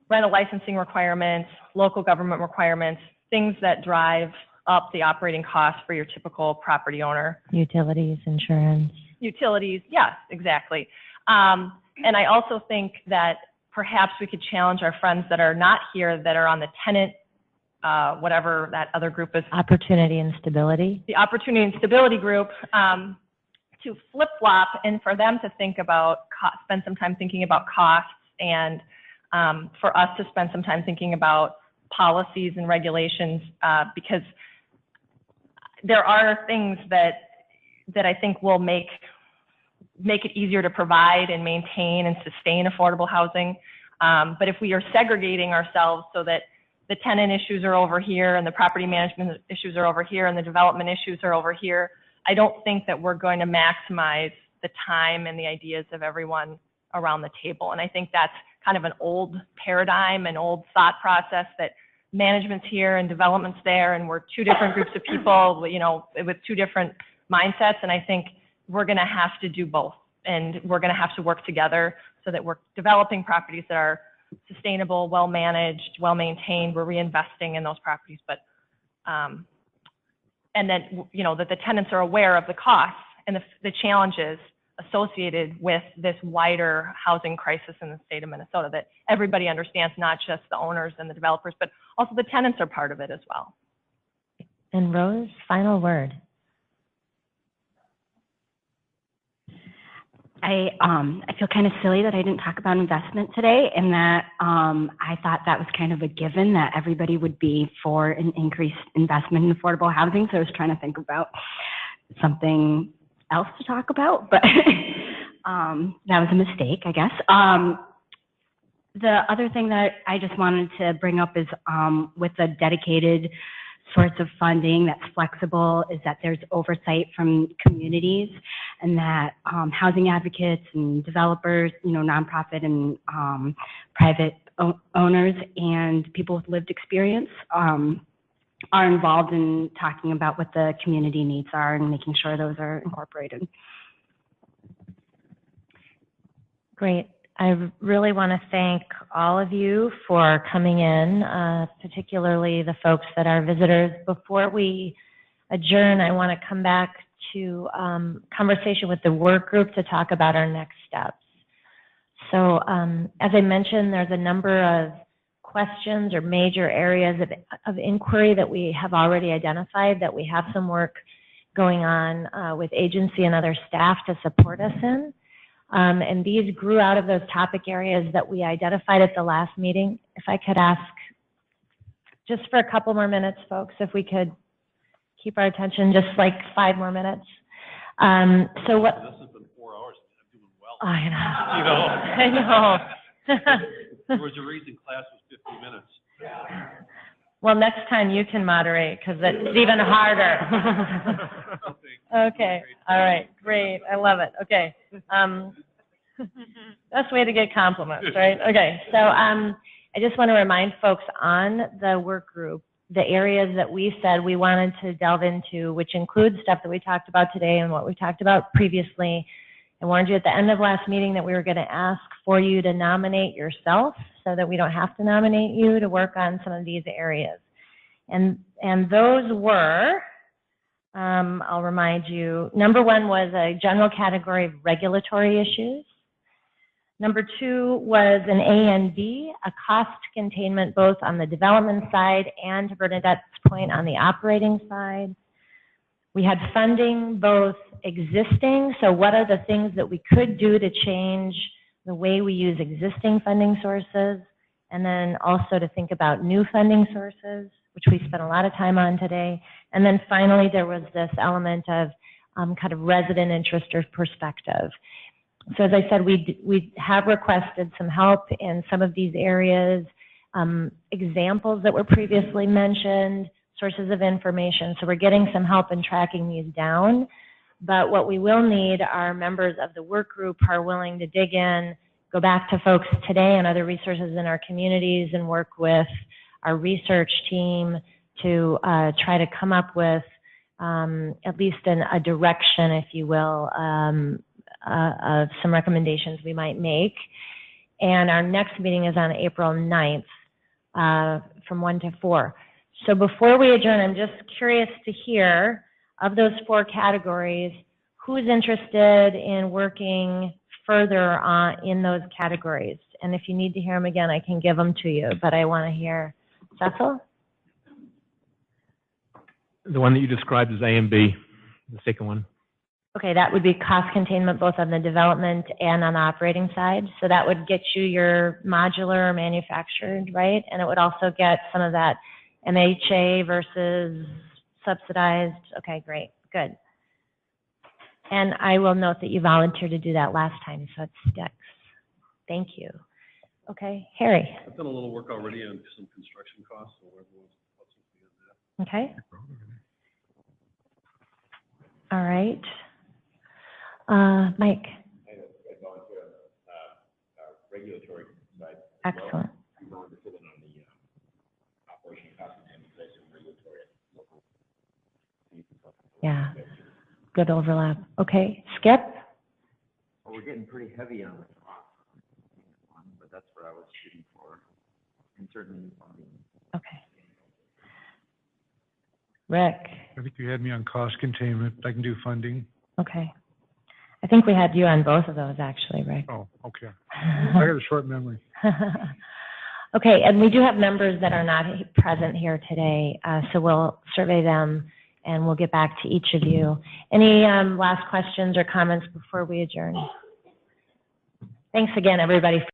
rental licensing requirements, local government requirements, things that drive up the operating costs for your typical property owner. Utilities, insurance. Utilities, yes, exactly. And I also think that perhaps we could challenge our friends that are not here, that are on the tenant, whatever that other group is. Opportunity and stability. The Opportunity and Stability Group, to flip-flop and for them to think about, spend some time thinking about costs, and for us to spend some time thinking about policies and regulations, because there are things that I think will make it easier to provide and maintain and sustain affordable housing. But if we are segregating ourselves so that the tenant issues are over here and the property management issues are over here and the development issues are over here, I don't think that we're going to maximize the time and the ideas of everyone around the table. And I think that's kind of an old paradigm, an old thought process, that management's here and development's there, and we're two different groups of people, with two different mindsets. And I think we're going to have to do both, and we're going to have to work together so that we're developing properties that are sustainable, well managed, well maintained. We're reinvesting in those properties, but and then that the tenants are aware of the costs and the challenges associated with this wider housing crisis in the state of Minnesota, that everybody understands, not just the owners and the developers, but also the tenants are part of it as well. And Rose, final word. I feel kind of silly that I didn't talk about investment today, and that I thought that was kind of a given that everybody would be for an increased investment in affordable housing. So I was trying to think about something else to talk about, but that was a mistake, I guess. The other thing that I just wanted to bring up is with the dedicated sorts of funding that's flexible, is that there's oversight from communities, and that housing advocates and developers, nonprofit and private owners and people with lived experience are involved in talking about what the community needs are and making sure those are incorporated. Great. I really want to thank all of you for coming in, particularly the folks that are visitors. Before we adjourn, I want to come back to conversation with the work group to talk about our next steps. So as I mentioned, there's a number of questions or major areas of inquiry that we have already identified, that we have some work going on with agency and other staff to support us in. And these grew out of those topic areas that we identified at the last meeting. If I could ask just for a couple more minutes, folks, if we could keep our attention just like 5 more minutes. So what? This has been 4 hours. I'm doing well. I know. You know. I know. There was a reason class was 50 minutes. Well, next time you can moderate because it's even harder. Okay. All right. Great. I love it. Okay. Best way to get compliments, right? Okay. So I just want to remind folks on the work group, the areas that we said we wanted to delve into, which includes stuff that we talked about today and what we talked about previously. I warned you at the end of last meeting that we were going to ask for you to nominate yourself so that we don't have to nominate you to work on some of these areas. And those were, I'll remind you, number 1 was a general category of regulatory issues. Number 2 was an A and B, a cost containment both on the development side and, to Bernadette's point, on the operating side. We had funding both existing, so what are the things that we could do to change the way we use existing funding sources, and then also to think about new funding sources, which we spent a lot of time on today. And then finally, there was this element of kind of resident interest or perspective. So as I said, we have requested some help in some of these areas, examples that were previously mentioned, sources of information. So we're getting some help in tracking these down. But what we will need are members of the work group who are willing to dig in, go back to folks today and other resources in our communities and work with our research team to try to come up with at least a direction, if you will, of some recommendations we might make. And our next meeting is on April 9th from 1 to 4. So before we adjourn, I'm just curious to hear, of those 4 categories, who's interested in working further in those categories? And if you need to hear them again, I can give them to you, but I want to hear Cecil? The one that you described as A and B, the second one. Okay, that would be cost containment both on the development and on the operating side. So that would get you your modular or manufactured, right? And it would also get some of that MHA versus subsidized. Okay, great, good. And I will note that you volunteered to do that last time, so it sticks. Thank you. Okay, Harry. I've done a little work already on some construction costs, so everyone's that. Okay. All right. Mike. I volunteer on regulatory side. Excellent. I'm going to fill in on the operation cost and regulatory local. Yeah. Good overlap. Okay. Skip. Well, we're getting pretty heavy on the cost, but that's what I was shooting for. And certainly funding. Okay. Rick. I think you had me on cost containment. I can do funding. Okay. I think we had you on both of those, actually, Rick. Oh, okay. I got a short memory. Okay, and we do have members that are not present here today, so we'll survey them and we'll get back to each of you. Any last questions or comments before we adjourn? Thanks again, everybody.